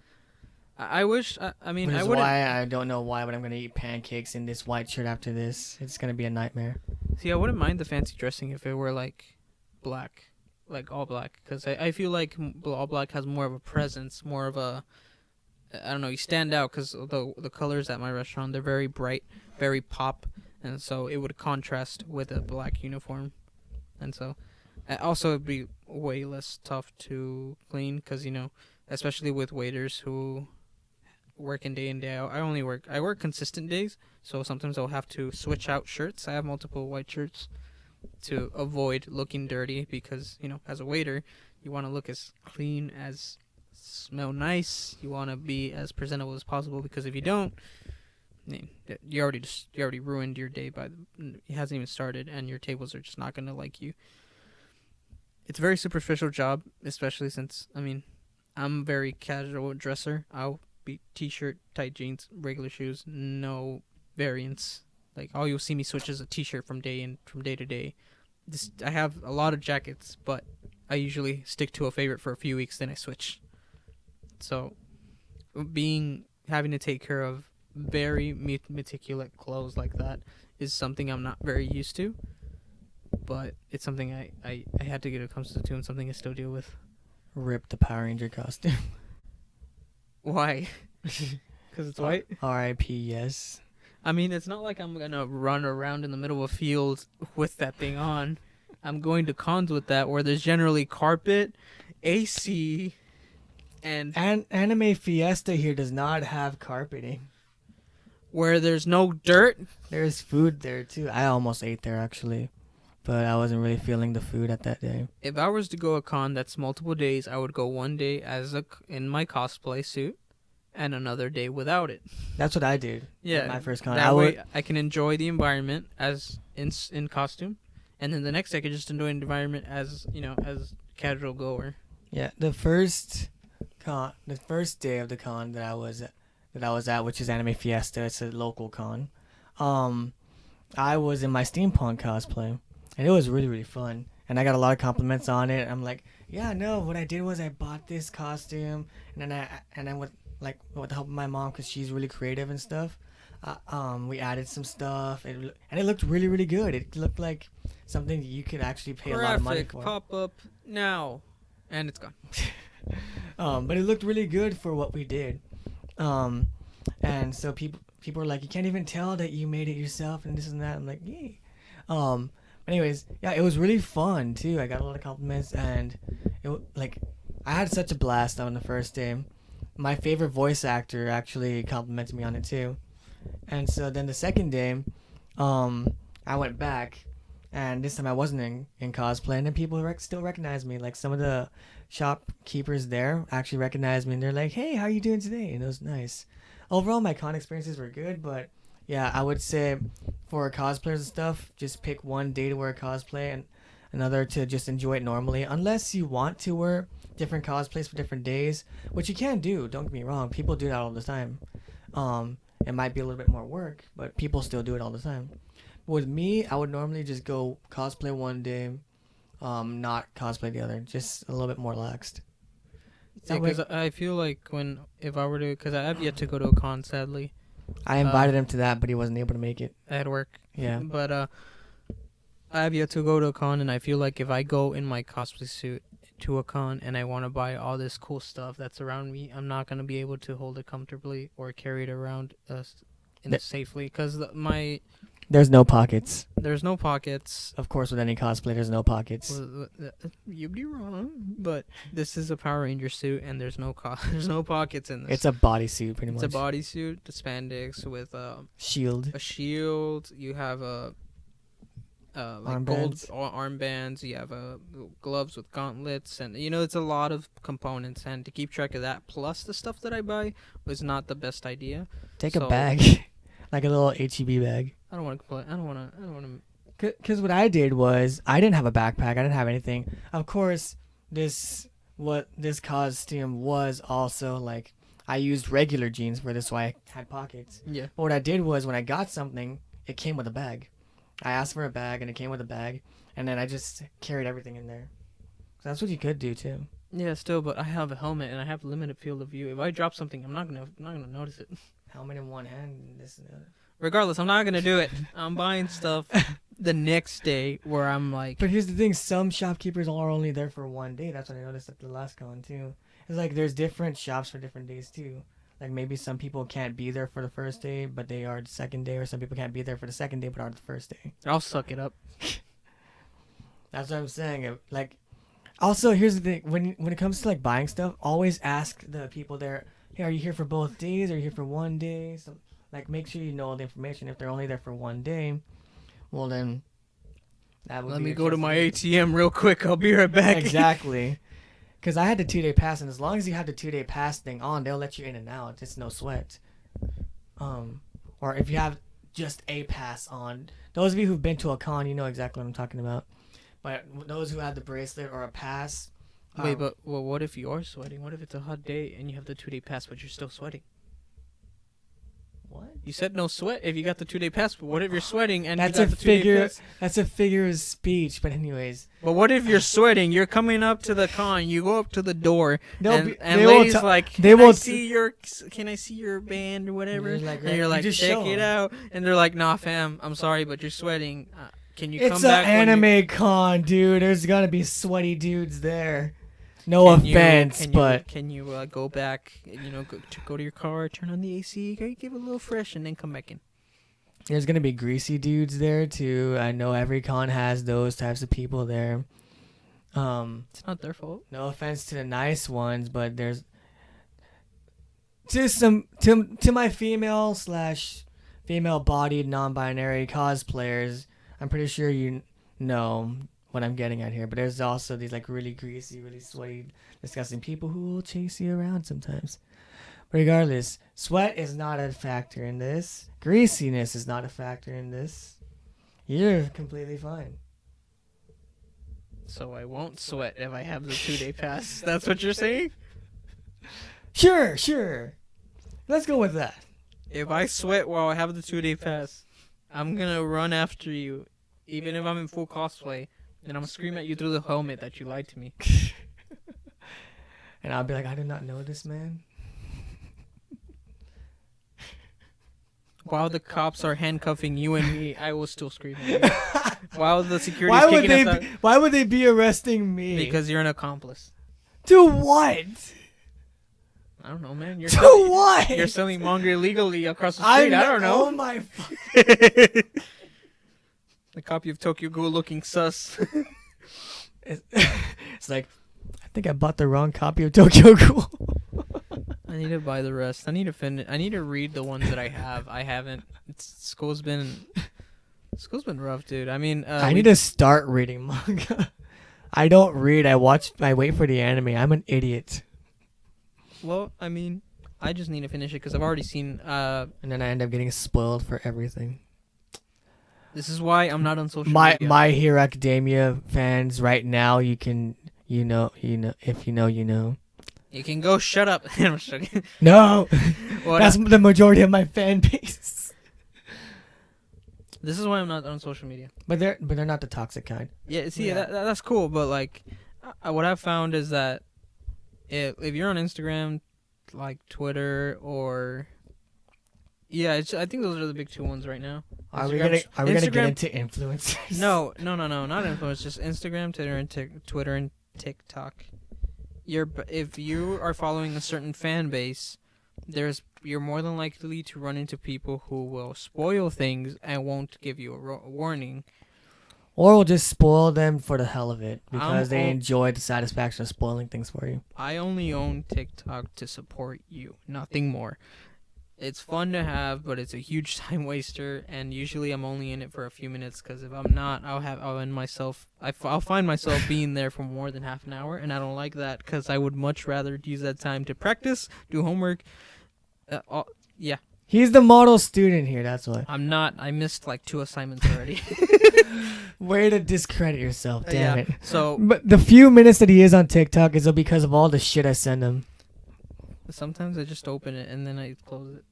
I wish. I mean, Which I is wouldn't. why I don't know why, but I'm gonna eat pancakes in this white shirt after this. It's gonna be a nightmare. See, I wouldn't mind the fancy dressing if it were like black, like all black. Because I feel like all black has more of a presence, more of a. I don't know. You stand out because the colors at my restaurant, they're very bright, very pop, and so it would contrast with a black uniform, and so also it'd be way less tough to clean because especially with waiters who working day in day out. I work consistent days, so sometimes I'll have to switch out shirts. I have multiple white shirts to avoid looking dirty because as a waiter, you want to look as clean as smell nice. You want to be as presentable as possible because if you don't, you already ruined your day it hasn't even started and your tables are just not gonna like you. It's a very superficial job, especially since I'm a very casual dresser. I'll be t-shirt, tight jeans, regular shoes, no variance. Like all you'll see me switch is a t-shirt from day to day. I have a lot of jackets, but I usually stick to a favorite for a few weeks, then I switch. So, having to take care of very meticulous clothes like that is something I'm not very used to. But it's something I had to get accustomed to and something I still deal with. Rip the Power Ranger costume. Why? Because it's white? R.I.P. Yes. I mean, it's not like I'm going to run around in the middle of a field with that thing on. I'm going to cons with that where there's generally carpet, AC, and Anime Fiesta here does not have carpeting. where there's no dirt. There's food there too. I almost ate there actually, but I wasn't really feeling the food at that day. If I was to go a con that's multiple days, I would go one day in my cosplay suit and another day without it. That's what I did. Yeah, at my first con. That way I can enjoy the environment as in costume, and then the next day I could just enjoy the environment as as casual goer. Yeah, the first day of the con that I was at, which is Anime Fiesta. It's a local con. I was in my steampunk cosplay, and it was really really fun. And I got a lot of compliments on it. I'm like, yeah, no, what I did was I bought this costume, and then with the help of my mom, because she's really creative and stuff. We added some stuff, and it looked really really good. It looked like something you could actually pay a lot of money for. Pop up now, and it's gone. But it looked really good for what we did. And so people were like, you can't even tell that you made it yourself and this and that. I'm like, yay. Anyways, yeah, it was really fun too. I got a lot of compliments, and I had such a blast on the first day. My favorite voice actor actually complimented me on it too. And so then the second day, I went back, and this time I wasn't in cosplay, and then people still recognized me. Like some of the shopkeepers there actually recognized me, and they're like, "Hey, how are you doing today?" And it was nice. Overall, my con experiences were good, but yeah, I would say for cosplayers and stuff, just pick one day to wear cosplay and another to just enjoy it normally. Unless you want to wear different cosplays for different days, which you can do. Don't get me wrong, people do that all the time. It might be a little bit more work, but people still do it all the time. With me, I would normally just go cosplay one day, not cosplay the other, just a little bit more relaxed. Because I feel like if I were to, because I have yet to go to a con, sadly. I invited him to that, but he wasn't able to make it. I had work. Yeah. But I have yet to go to a con, and I feel like if I go in my cosplay suit to a con and I want to buy all this cool stuff that's around me, I'm not going to be able to hold it comfortably or carry it around safely, because there's no pockets. There's no pockets. Of course, with any cosplay, there's no pockets. You'd be wrong, but this is a Power Ranger suit, and there's no pockets in this. It's a bodysuit, pretty much. It's a bodysuit, the spandex with shield. A shield. You have gold armbands. You have gloves with gauntlets, and it's a lot of components. And to keep track of that, plus the stuff that I buy, was not the best idea. Take a bag, like a little HEB bag. I don't want to complain. I don't want to. Because what I did was I didn't have a backpack. I didn't have anything. Of course, this costume was also like I used regular jeans for this, so I had pockets. Yeah. But what I did was when I got something, it came with a bag. I asked for a bag, and it came with a bag, and then I just carried everything in there. So that's what you could do too. Yeah, still, but I have a helmet and I have limited field of view. If I drop something, I'm not gonna notice it. Helmet in one hand, this and that. Regardless, I'm not gonna do it. I'm buying stuff the next day where I'm like. But here's the thing: some shopkeepers are only there for one day. That's what I noticed at the last con too. It's like there's different shops for different days too. Like maybe some people can't be there for the first day, but they are the second day, or some people can't be there for the second day, but are the first day. I'll suck it up. That's what I'm saying. Like, also here's the thing: when it comes to like buying stuff, always ask the people there, "Hey, are you here for both days? Or are you here for one day?" So, like, make sure you know all the information. If they're only there for one day, well then, that would Let be me your go to chance my ATM real quick. I'll be right back. Exactly. Because I had the 2-day pass, and as long as you have the 2-day pass thing on, they'll let you in and out. It's no sweat. Or if you have just a pass on, those of you who've been to a con, you know exactly what I'm talking about. But those who have the bracelet or a pass. Wait, but what if you are sweating? What if it's a hot day and you have the 2-day pass, but you're still sweating? What? You said no sweat if you got the 2-day pass, but what if you're sweating and That's you a got the 2-day figure. pass? That's a figure of speech. But anyways, But what if you're sweating? You're coming up to the con. You go up to the door, They'll and, be- and they won't ladies ta- like, they can I won't- see your, can I see your band or whatever? You're like, and you're you like, just check show it 'em. out. And they're like, nah, fam, I'm sorry, but you're sweating. Can you it's come an back? when you- anime con, dude. There's gonna be sweaty dudes there. No Can you- offense, can but you, can you go back? Go to your car, turn on the AC, give it a little fresh, and then come back in. there's gonna be greasy dudes there too. I know every con has those types of people there. It's not their fault. No offense to the nice ones, but there's to my female bodied non-binary cosplayers. I'm pretty sure you know what I'm getting at here. But there's also these like really greasy, really sweaty, disgusting people who will chase you around sometimes. But regardless, sweat is not a factor in this. Greasiness is not a factor in this. You're completely fine. So I won't sweat if I have the 2-day pass. That's what you're saying? Sure. Let's go with that. If I sweat while I have the 2-day pass, I'm gonna run after you, even if I'm in full cosplay, and I'm gonna scream at you through the helmet that you lied to me. And I'll be like, I did not know this man. While the cops are handcuffing you and me, I will still scream at you. While the security's Why would kicking they? us out, Why would they be arresting me? because you're an accomplice. To what? I don't know, man. To what? You're selling manga illegally across the street. I don't know. Oh my. The copy of Tokyo Ghoul looking sus. It's like, I think I bought the wrong copy of Tokyo Ghoul. I need to buy the rest. I need to finish. I need to read the ones that I have. I haven't. School's been rough, dude. I mean, I need to start reading manga. I don't read. I wait for the anime. I'm an idiot. Well, I mean, I just need to finish it because I've already seen. And then I end up getting spoiled for everything. This is why I'm not on social media. My Hero Academia fans right now, you can, if you know. You can go shut up. I'm just joking. No, What? that's the majority of my fan base. This is why I'm not on social media. But they're not the toxic kind. Yeah, see, Yeah. that's cool, but like, what I've found is that if you're on Instagram, like Twitter, or I think those are the big two ones right now. Are we gonna Instagram- get into influencers? No, not influence. Just Instagram, Twitter, and TikTok. If you are following a certain fan base, you're more than likely to run into people who will spoil things and won't give you a warning. Or we'll just spoil them for the hell of it because they I'm- enjoy the satisfaction of spoiling things for you. I only own TikTok to support you, nothing more. It's fun to have, but it's a huge time waster, and usually I'm only in it for a few minutes because if I'm not, I'll end myself. I'll find myself being there for more than half an hour, and I don't like that because I would much rather use that time to practice, do homework. Yeah. He's the model student here, that's why. I'm not. I missed like 2 assignments already. Way to discredit yourself, damn it. So, But the few minutes that he is on TikTok is because of all the shit I send him. Sometimes I just open it and then I close it.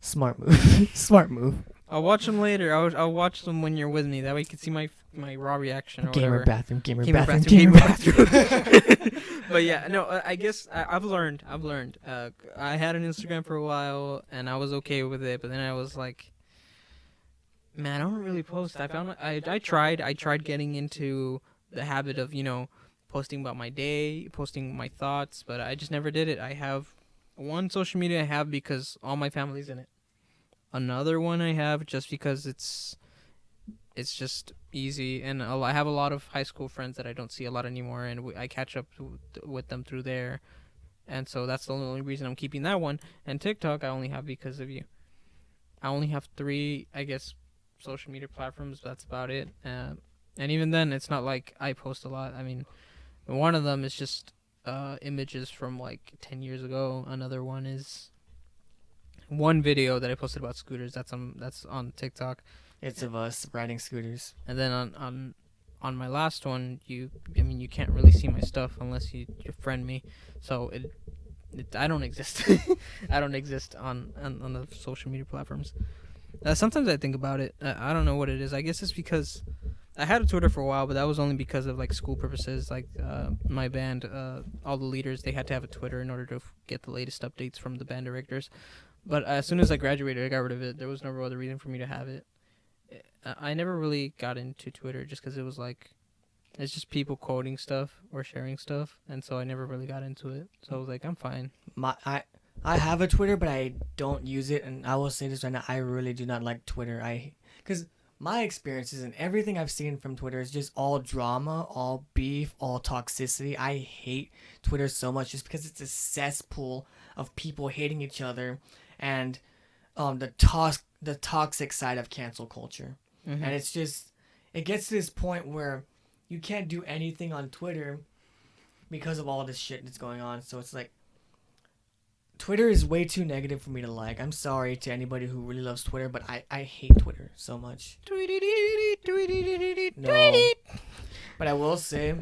Smart move. Smart move. I'll watch them later. I'll watch them when you're with me. That way you can see my raw reaction or Gamer whatever. bathroom. Gamer Gamer bathroom. bathroom. Gamer bathroom. But yeah, no. I guess I've learned. I had an Instagram for a while and I was okay with it, but then I was like, man, I don't really post. I found I tried getting into the habit of posting about my day, posting my thoughts, but I just never did it. I have one social media I have because all my family's in it. Another one I have just because it's just easy, and I have a lot of high school friends that I don't see a lot anymore, and I catch up with them through there, and so that's the only reason I'm keeping that one. And TikTok I only have because of you. I only have 3, I guess, social media platforms. That's about it. And even then, it's not like I post a lot. I mean, one of them is just images from like 10 years ago. Another one is one video that I posted about scooters. That's on TikTok. It's of us riding scooters. And then on my last one, you can't really see my stuff unless you friend me. So I don't exist. I don't exist on the social media platforms. Sometimes I think about it. I don't know what it is. I guess it's because I had a Twitter for a while, but that was only because of like school purposes. Like my band, all the leaders, they had to have a Twitter in order to get the latest updates from the band directors. But as soon as I graduated, I got rid of it. There was no other reason for me to have it. I never really got into Twitter just because it was like, it's just people quoting stuff or sharing stuff, and so I never really got into it. So I was like, I'm fine. I have a Twitter, but I don't use it, and I will say this right now: I really do not like Twitter. Because my experiences and everything I've seen from Twitter is just all drama, all beef, all toxicity. I hate Twitter so much just because it's a cesspool of people hating each other, and the toxic side of cancel culture. Mm-hmm. And it's just, it gets to this point where you can't do anything on Twitter because of all this shit that's going on. So it's like, Twitter is way too negative for me to like. I'm sorry to anybody who really loves Twitter, but I hate Twitter so much. No. But I will say,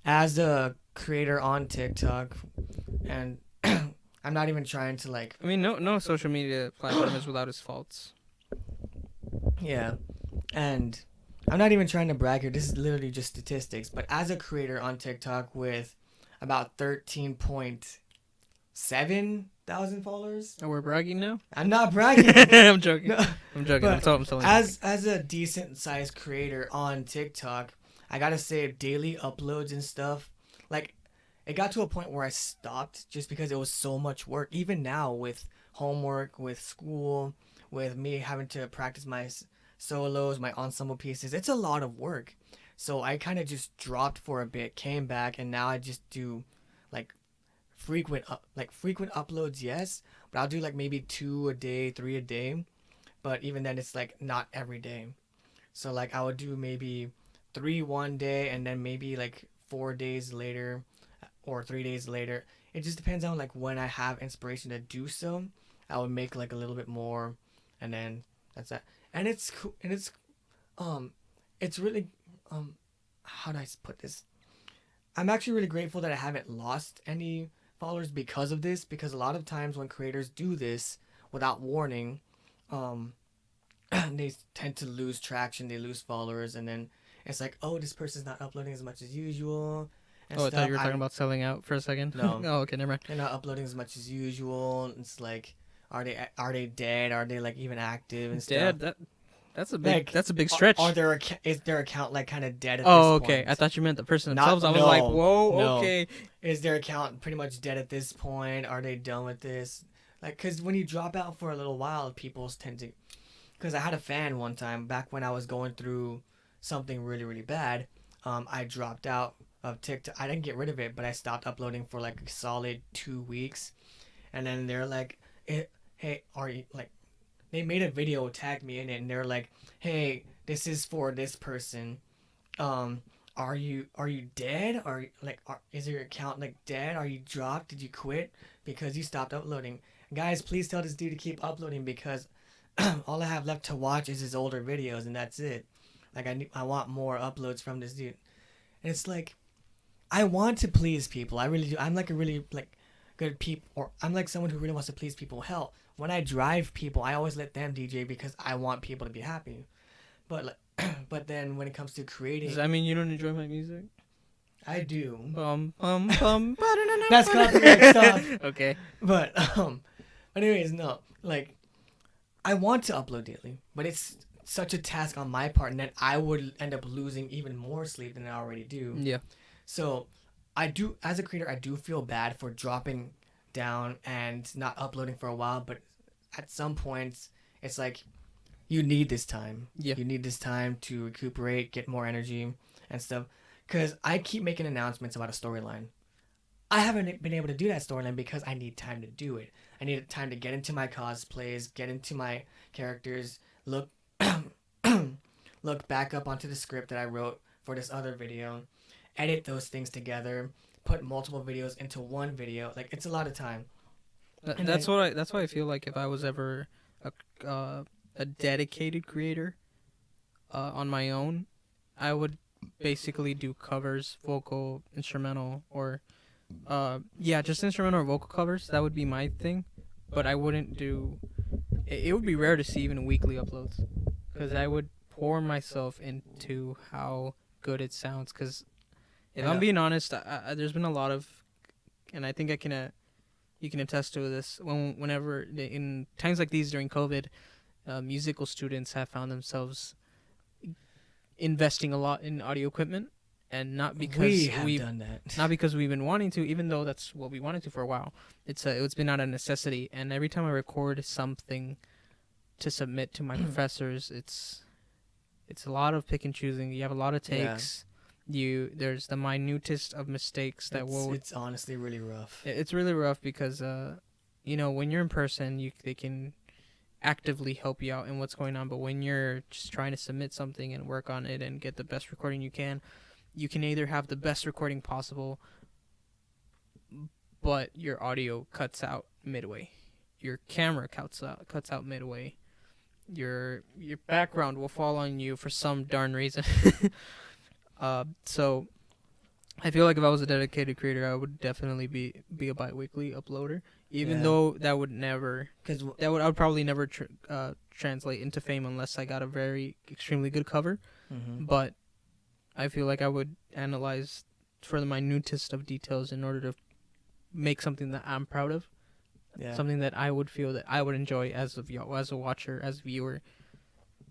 as a creator on TikTok, and I'm not even trying to like... I mean, no social media platform is without its faults. Yeah. And I'm not even trying to brag here. This is literally just statistics. But as a creator on TikTok with about 13.7,000 followers. Oh, we're bragging now? I'm not bragging. I'm joking. No. I'm joking. But I'm telling as a decent sized creator on TikTok, I gotta say daily uploads and stuff, like, it got to a point where I stopped just because it was so much work. Even now with homework, with school, with me having to practice my solos, my ensemble pieces, it's a lot of work. So I kind of just dropped for a bit, came back, and now I just do like frequent uploads, yes, but I'll do like maybe 2 a day, 3 a day. But even then, it's like not every day. So like I would do maybe 3 one day, and then maybe like 4 days later or 3 days later. It just depends on like when I have inspiration to do so. I would make like a little bit more, and then that's that. And it's cool, and it's really how do I put this? I'm actually really grateful that I haven't lost any followers because of this, because a lot of times when creators do this without warning, they tend to lose traction, they lose followers, and then it's like, oh, this person's not uploading as much as usual. Oh, I thought you were talking about selling out for a second. No. Oh, okay, never mind. They're not uploading as much as usual. It's like, are they dead? Are they like even active and stuff? Dead? That's a big stretch. Is their account like kind of dead at this point? point? I thought you meant the person themselves. I was like, whoa, no. Okay. Is their account pretty much dead at this point? Are they done with this? Like, because when you drop out for a little while, people tend to... Because I had a fan one time, back when I was going through something really, really bad, I dropped out of TikTok. I didn't get rid of it, but I stopped uploading for like a solid 2 weeks. And then they're like, hey, are you like... They made a video, tagged me in it, and they're like, hey, this is for this person. Are you dead? Is your account like dead? Are you dropped? Did you quit because you stopped uploading? Guys, please tell this dude to keep uploading, because all I have left to watch is his older videos, and that's it. Like, I want more uploads from this dude. And it's like, I want to please people. I really do. I'm like a really like good people, or I'm like someone who really wants to please people. Hell, when I drive people, I always let them DJ because I want people to be happy. But but then when it comes to creating, Does that mean you don't enjoy my music? I do. That's copyright stuff. Okay. But anyways, no. Like, I want to upload daily, but it's such a task on my part, and then I would end up losing even more sleep than I already do. Yeah. So, I do, as a creator, I do feel bad for dropping down and not uploading for a while, but at some points, it's like, you need this time. Yeah. You need this time to recuperate, get more energy and stuff. Because I keep making announcements about a storyline. I haven't been able to do that storyline because I need time to do it. I need time to get into my cosplays, get into my characters, look look back up onto the script that I wrote for this other video, edit those things together, put multiple videos into one video. Like, it's a lot of time. That's why I feel like if I was ever a dedicated creator on my own, I would basically do covers, vocal, instrumental, or just instrumental or vocal covers. That would be my thing. But I wouldn't do. It would be rare to see even weekly uploads, because I would pour myself into how good it sounds. Because if I'm being honest, there's been a lot of, and I think you can attest to this. Whenever in times like these during COVID, musical students have found themselves investing a lot in audio equipment, and not because we've done that. Not because we've been wanting to, even though that's what we wanted to for a while. It's been out of necessity, and every time I record something to submit to my professors, it's a lot of pick and choosing. You have a lot of takes. There's the minutest of mistakes that it's honestly really rough. It's really rough because when you're in person, they can actively help you out in what's going on, but when you're just trying to submit something and work on it and get the best recording you can either have the best recording possible, but your audio cuts out midway, your camera cuts out midway, your background will fall on you for some darn reason. So I feel like if I was a dedicated creator, I would definitely be a bi-weekly uploader, even though that would I would probably never translate into fame unless I got a very extremely good cover. Mm-hmm. But I feel like I would analyze for the minutest of details in order to make something that I'm proud of, something that I would feel that I would enjoy as a watcher, as a viewer,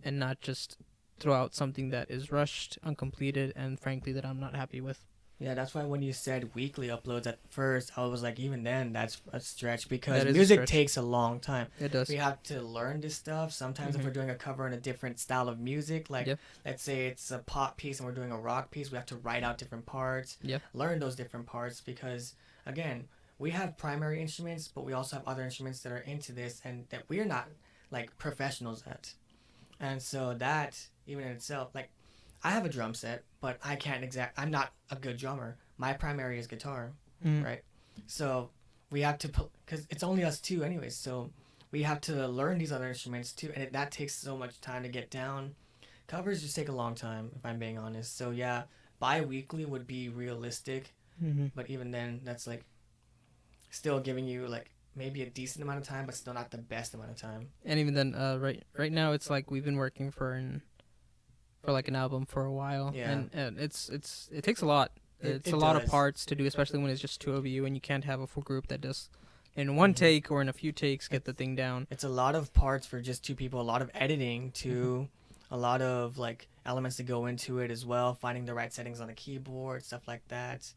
and not just throw out something that is rushed, uncompleted, and frankly that I'm not happy with. Yeah, that's why when you said weekly uploads at first, I was like, even then, that's a stretch, because music takes a long time. It does. We have to learn this stuff. Sometimes if we're doing a cover in a different style of music, like let's say it's a pop piece and we're doing a rock piece, we have to write out different parts, learn those different parts, because, again, we have primary instruments, but we also have other instruments that are into this and that we're not, like, professionals at. And so that, even in itself, like, I have a drum set, but I'm not a good drummer. My primary is guitar, right? So we have to, because it's only us two anyways, so we have to learn these other instruments too, and that takes so much time to get down. Covers just take a long time, if I'm being honest. So yeah, bi-weekly would be realistic, but even then, that's like still giving you like maybe a decent amount of time, but still not the best amount of time. And even then, right now, it's like we've been working for like an album for a while, and it takes a lot. It's a lot of parts to do, especially when it's just two of you, and you can't have a full group that does in one take or in a few takes get the thing down. It's a lot of parts for just two people, a lot of editing too, a lot of like elements to go into it as well, finding the right settings on the keyboard, stuff like that,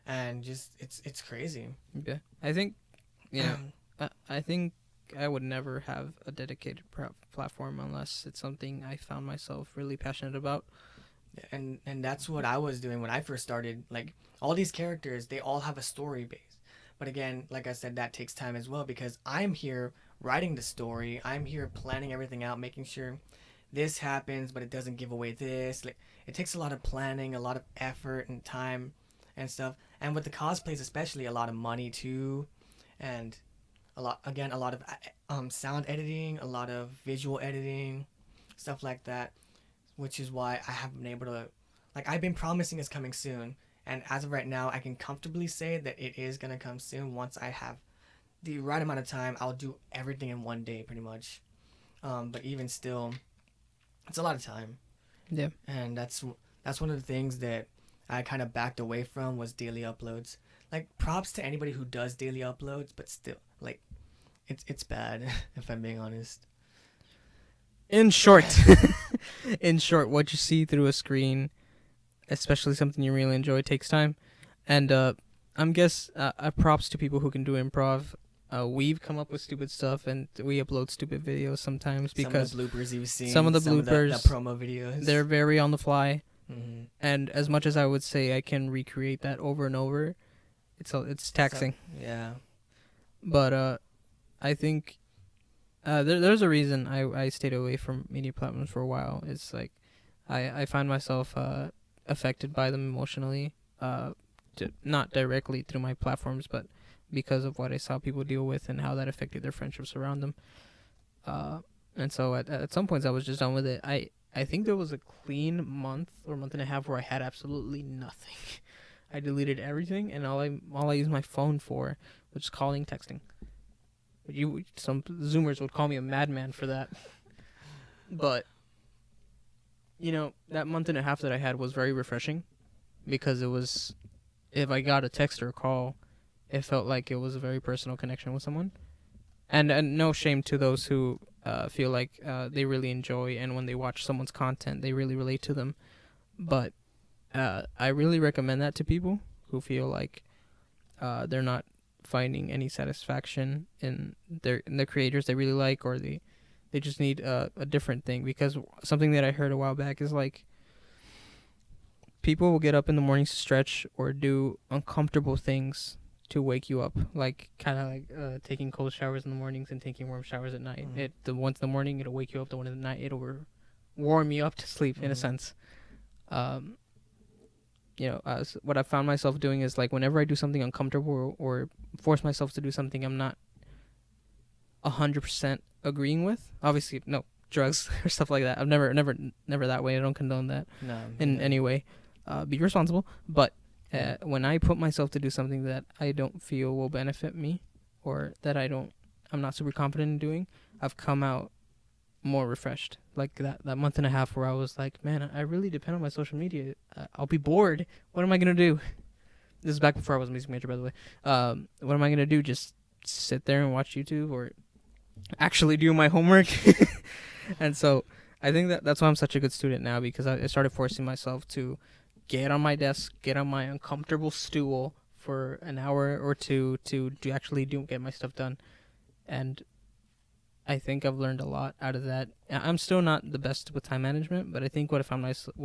and just it's crazy. Yeah, I think, I think I would never have a dedicated platform unless it's something I found myself really passionate about. And that's what I was doing when I first started. Like, all these characters, they all have a story base. But again, like I said, that takes time as well, because I'm here writing the story. I'm here planning everything out, making sure this happens, but it doesn't give away this. Like, it takes a lot of planning, a lot of effort and time and stuff. And with the cosplays, especially, a lot of money too. And a lot of sound editing, a lot of visual editing, stuff like that, which is why I haven't been able to, like, I've been promising it's coming soon, And as of right now, I can comfortably say that it is gonna come soon. Once I have the right amount of time, I'll do everything in one day, pretty much. But even still, it's a lot of time, Yeah. and that's one of the things that I kind of backed away from was daily uploads. Like props to anybody who does daily uploads, but still, like it's bad if I'm being honest. In short, in short, what you see through a screen, especially something you really enjoy, takes time. And props to people who can do improv. We've come up with stupid stuff, and we upload stupid videos sometimes because some of the bloopers you've seen, some of the the promo videos, they're very on the fly. mm-hmm. And as much as I would say I can recreate that over and over, it's taxing. Yeah. But I think there's a reason I stayed away from media platforms for a while. It's like I find myself affected by them emotionally, not directly through my platforms, but because of what I saw people deal with and how that affected their friendships around them. And so at some points I was just done with it. I think there was a clean month or month and a half where I had absolutely nothing. I deleted everything, and all I used my phone for was calling, texting. Some Zoomers would call me a madman for that. But that month and a half that I had was very refreshing, because it was, if I got a text or a call, it felt like it was a very personal connection with someone. And no shame to those who feel like they really enjoy, and when they watch someone's content, they really relate to them. But I really recommend that to people who feel like they're not finding any satisfaction in the creators they really like, or they just need a different thing. Because something that I heard a while back is like, people will get up in the mornings to stretch or do uncomfortable things to wake you up, like kind of like taking cold showers in the mornings and taking warm showers at night. Mm-hmm. The ones in the morning, it'll wake you up. The one in the night, it'll warm you up to sleep, in a sense. What I found myself doing is, like, whenever I do something uncomfortable or force myself to do something I'm not 100% agreeing with, obviously no drugs or stuff like that. I've never that way. I don't condone that in any way. Be responsible. But when I put myself to do something that I don't feel will benefit me, or that I'm not super confident in doing, I've come out more refreshed. Like that month and a half where I was like, man, I really depend on my social media. I'll be bored. What am I gonna do? This is back before I was a music major, by the way. What am I gonna do? Just sit there and watch YouTube, or actually do my homework? And so I think that's why I'm such a good student now, because I started forcing myself to get on my desk, get on my uncomfortable stool for an hour or two to actually get my stuff done. And I think I've learned a lot out of that. I'm still not the best with time management, but I think what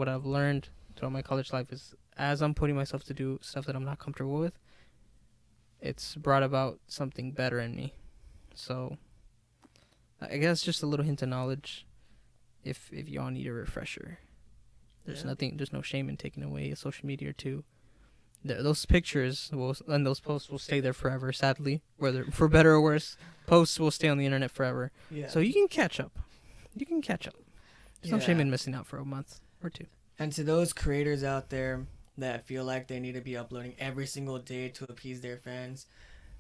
I've learned throughout my college life is, as I'm putting myself to do stuff that I'm not comfortable with, it's brought about something better in me. So I guess just a little hint of knowledge, if y'all need a refresher. There's no shame in taking away a social media or two. Those pictures and those posts will stay there forever, sadly. Whether for better or worse, posts will stay on the internet forever. Yeah. So you can catch up. There's no shame in missing out for a month or two. And to those creators out there that feel like they need to be uploading every single day to appease their fans,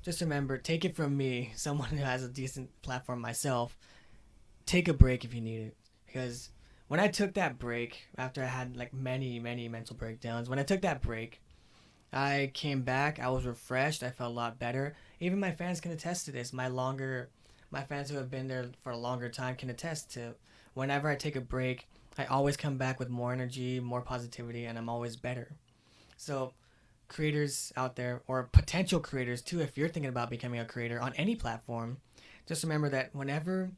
just remember, take it from me, someone who has a decent platform myself, take a break if you need it. Because when I took that break, after I had like many mental breakdowns, when I took that break, I came back, I was refreshed, I felt a lot better. Even my fans can attest to this. My fans who have been there for a longer time can attest to, whenever I take a break, I always come back with more energy, more positivity, and I'm always better. So creators out there, or potential creators too, if you're thinking about becoming a creator on any platform, just remember that whenever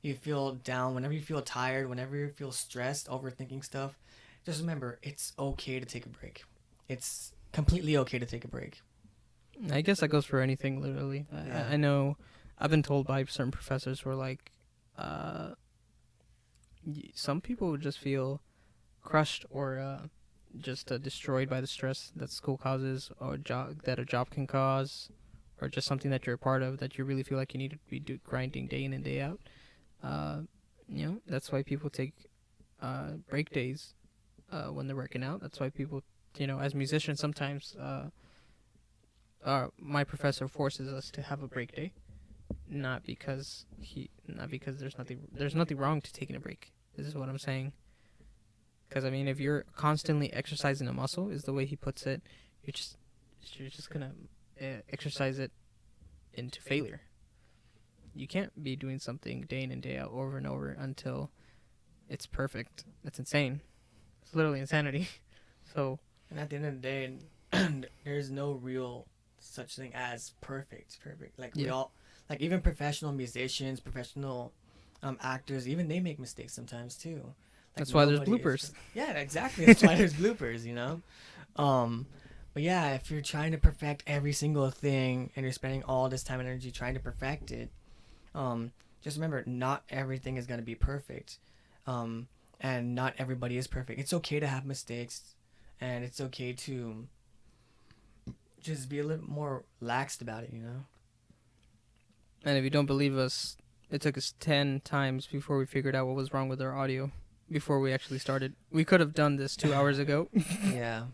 you feel down, whenever you feel tired, whenever you feel stressed, overthinking stuff, just remember, it's okay to take a break. It's completely okay to take a break. I guess that goes for anything, literally. Yeah. I know I've been told by certain professors who are like, some people would just feel crushed or just destroyed by the stress that school causes, or that a job can cause, or just something that you're a part of that you really feel like you need to be grinding day in and day out. That's why people take break days when they're working out. That's why people as musicians, sometimes my professor forces us to have a break day, not because there's nothing wrong to taking a break. This is what I'm saying. Because I mean, if you're constantly exercising a muscle, is the way he puts it, you're just gonna exercise it into failure. You can't be doing something day in and day out over and over until it's perfect. That's insane. It's literally insanity. So, and at the end of the day, there's no real such thing as perfect. Like we all, like even professional musicians, professional actors, even they make mistakes sometimes too. Like that's why there's bloopers. Yeah, exactly. That's why there's bloopers. But yeah, if you're trying to perfect every single thing and you're spending all this time and energy trying to perfect it, just remember, not everything is gonna be perfect, and not everybody is perfect. It's okay to have mistakes, and it's okay to just be a little more laxed about it, And if you don't believe us, it took us 10 times before we figured out what was wrong with our audio before we actually started. We could have done this 2 hours ago. Yeah.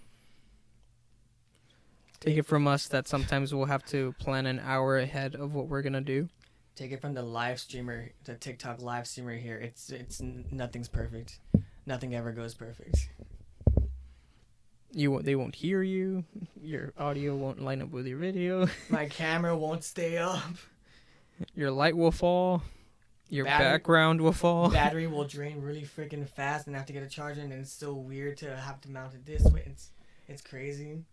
Take it from us that sometimes we'll have to plan an hour ahead of what we're gonna do. Take it from the TikTok live streamer here. It's nothing's perfect. Nothing ever goes perfect. They won't hear you. Your audio won't line up with your video. My camera won't stay up. Your light will fall. Your background will fall. Battery will drain really freaking fast, and I have to get a charger, and it's so weird to have to mount it this way. It's crazy.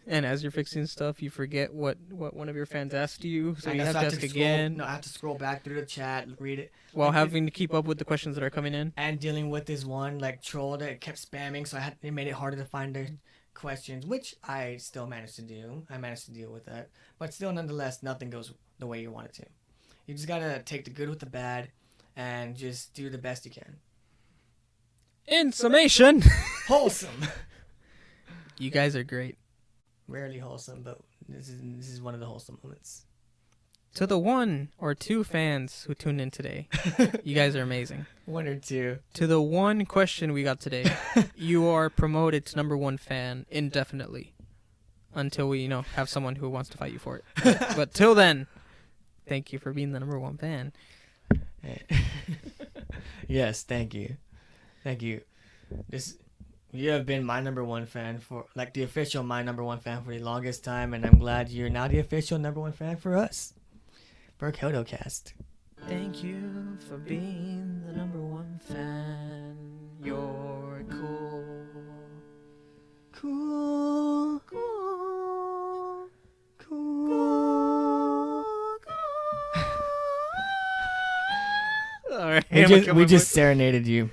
And as you're fixing stuff, you forget what one of your fans asked you, so you have to ask scroll, again. No, I have to scroll back through the chat, read it. While having to keep up with the questions that are coming in. And dealing with this one troll that kept spamming, so it made it harder to find the questions, which I still managed to do. I managed to deal with that. But still, nonetheless, nothing goes the way you want it to. You just gotta take the good with the bad and just do the best you can. In summation. Wholesome. You guys are great. Rarely wholesome, but this is one of the wholesome moments. To the 1 or 2 fans who tuned in today, you guys are amazing. 1 or 2. To the 1 question we got today, you are promoted to #1 fan indefinitely until we, have someone who wants to fight you for it. But till then, thank you for being the #1 fan. Yes, thank you. Thank you. You have been my #1 fan for, the official my #1 fan for the longest time, and I'm glad you're now the official #1 fan for us. For CodeO-cast. Thank you for being the #1 fan. You're cool. Cool. Cool. Cool. Alright. We just serenaded you.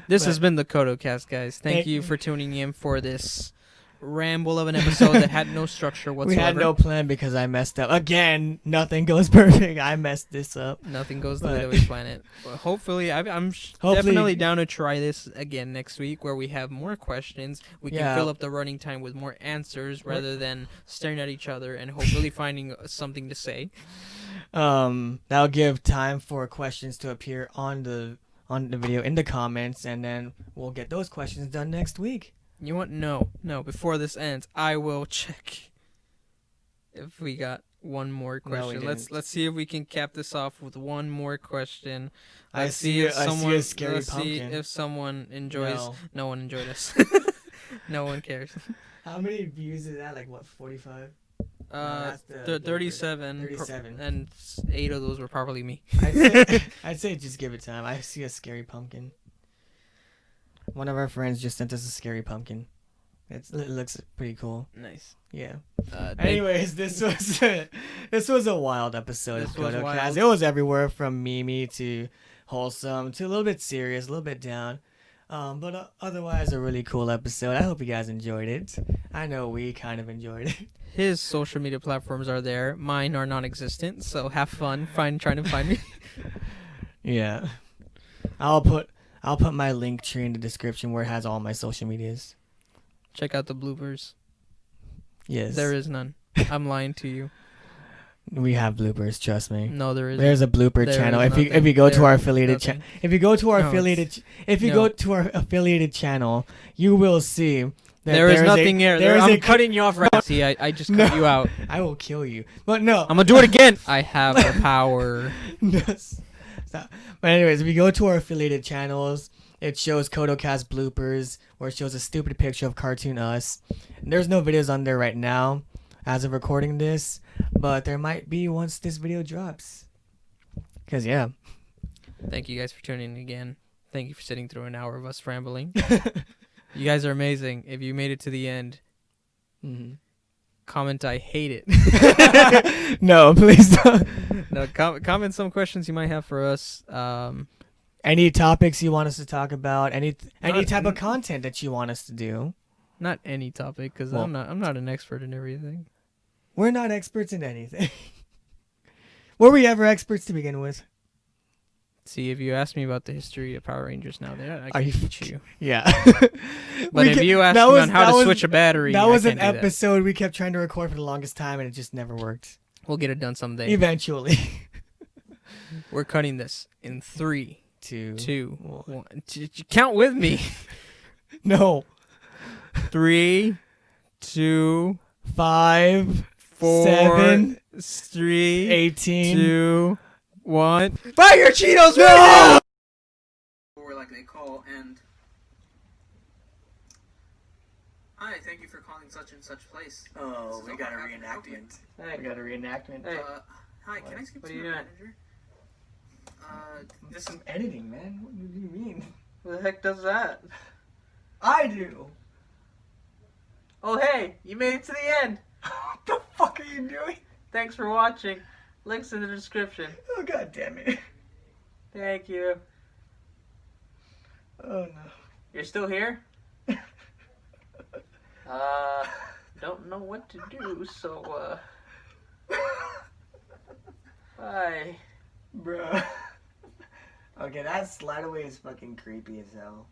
This has been the CodeO-cast, guys. Thank you for tuning in for this ramble of an episode that had no structure whatsoever. We had no plan because I messed up. Again, nothing goes perfect. I messed this up. Nothing goes the way that we plan it. But hopefully, I'm definitely down to try this again next week where we have more questions. We can fill up the running time with more answers rather than staring at each other and hopefully finding something to say. That'll give time for questions to appear on the video in the comments, and then we'll get those questions done next week. You want no before this ends, I will check if we got one more question. No, let's see if we can cap this off with one more question. I see a scary pumpkin. See if someone enjoys. No one enjoyed us. No one cares. How many views is that? 45? 37. 37. And 8 of those were probably me. I'd say just give it time. I see a scary pumpkin. One of our friends just sent us a scary pumpkin. It looks pretty cool. Nice. Yeah. Anyways, this was a wild episode of CodeO-cast. It was everywhere from memey to wholesome to a little bit serious, a little bit down. But otherwise a really cool episode. I hope you guys enjoyed it. I know we kind of enjoyed it. His social media platforms are there. Mine are non-existent, so have fun trying to find me. Yeah. I'll put my link tree in the description where it has all my social medias. Check out the bloopers. Yes. There is none. I'm lying to you. We have bloopers, trust me. No, there isn't. There's a blooper There channel. is If you nothing. go to There our is affiliated nothing. channel, if you go to our No, affiliated, if you no. go to our affiliated channel, you will see that There is nothing there. here. There is I'm cutting you off right now. See, I just cut you out. I will kill you. But no, I'm gonna do it again. I have the power. Stop. But anyways, if you go to our affiliated channels, it shows CodeO-cast bloopers, where it shows a stupid picture of Cartoon Us. And there's no videos on there right now, as of recording this, but there might be once this video drops. Cause yeah. Thank you guys for tuning in again. Thank you for sitting through an hour of us rambling. You guys are amazing. If you made it to the end, comment I hate it. No, please don't. No, comment some questions you might have for us. Any topics you want us to talk about? Any Not- type of content that you want us to do? Not any topic, because Well- I'm not an expert in everything. We're not experts in anything. Were we ever experts to begin with? See, if you ask me about the history of Power Rangers now, I Are can you- teach you. Yeah. But if you ask me on how to switch a battery, that I was an can't do that. episode we kept trying to record for the longest time, and it just never worked. We'll get it done someday. Eventually. We're cutting this in 3, 2, 2, one. 1. Count with me. No. 3, 2, 5, 4, 7, 3, 18. 2, 1. Buy your Cheetos No! right now! Or like they call and... Hi, thank you for calling such and such place. Oh, we got a Hey. reenactment. We got a reenactment. Hey. Hi, can I speak What to are you your doing? manager? This is... Some editing, man. What do you mean? Who the heck does that? I do. Oh, hey, you made it to the end. What the fuck are you doing? Thanks for watching. Links in the description. Oh, god damn it. Thank you. Oh, no. You're still here? Don't know what to do, so, bye. Bruh. Okay, that slide away is fucking creepy as hell.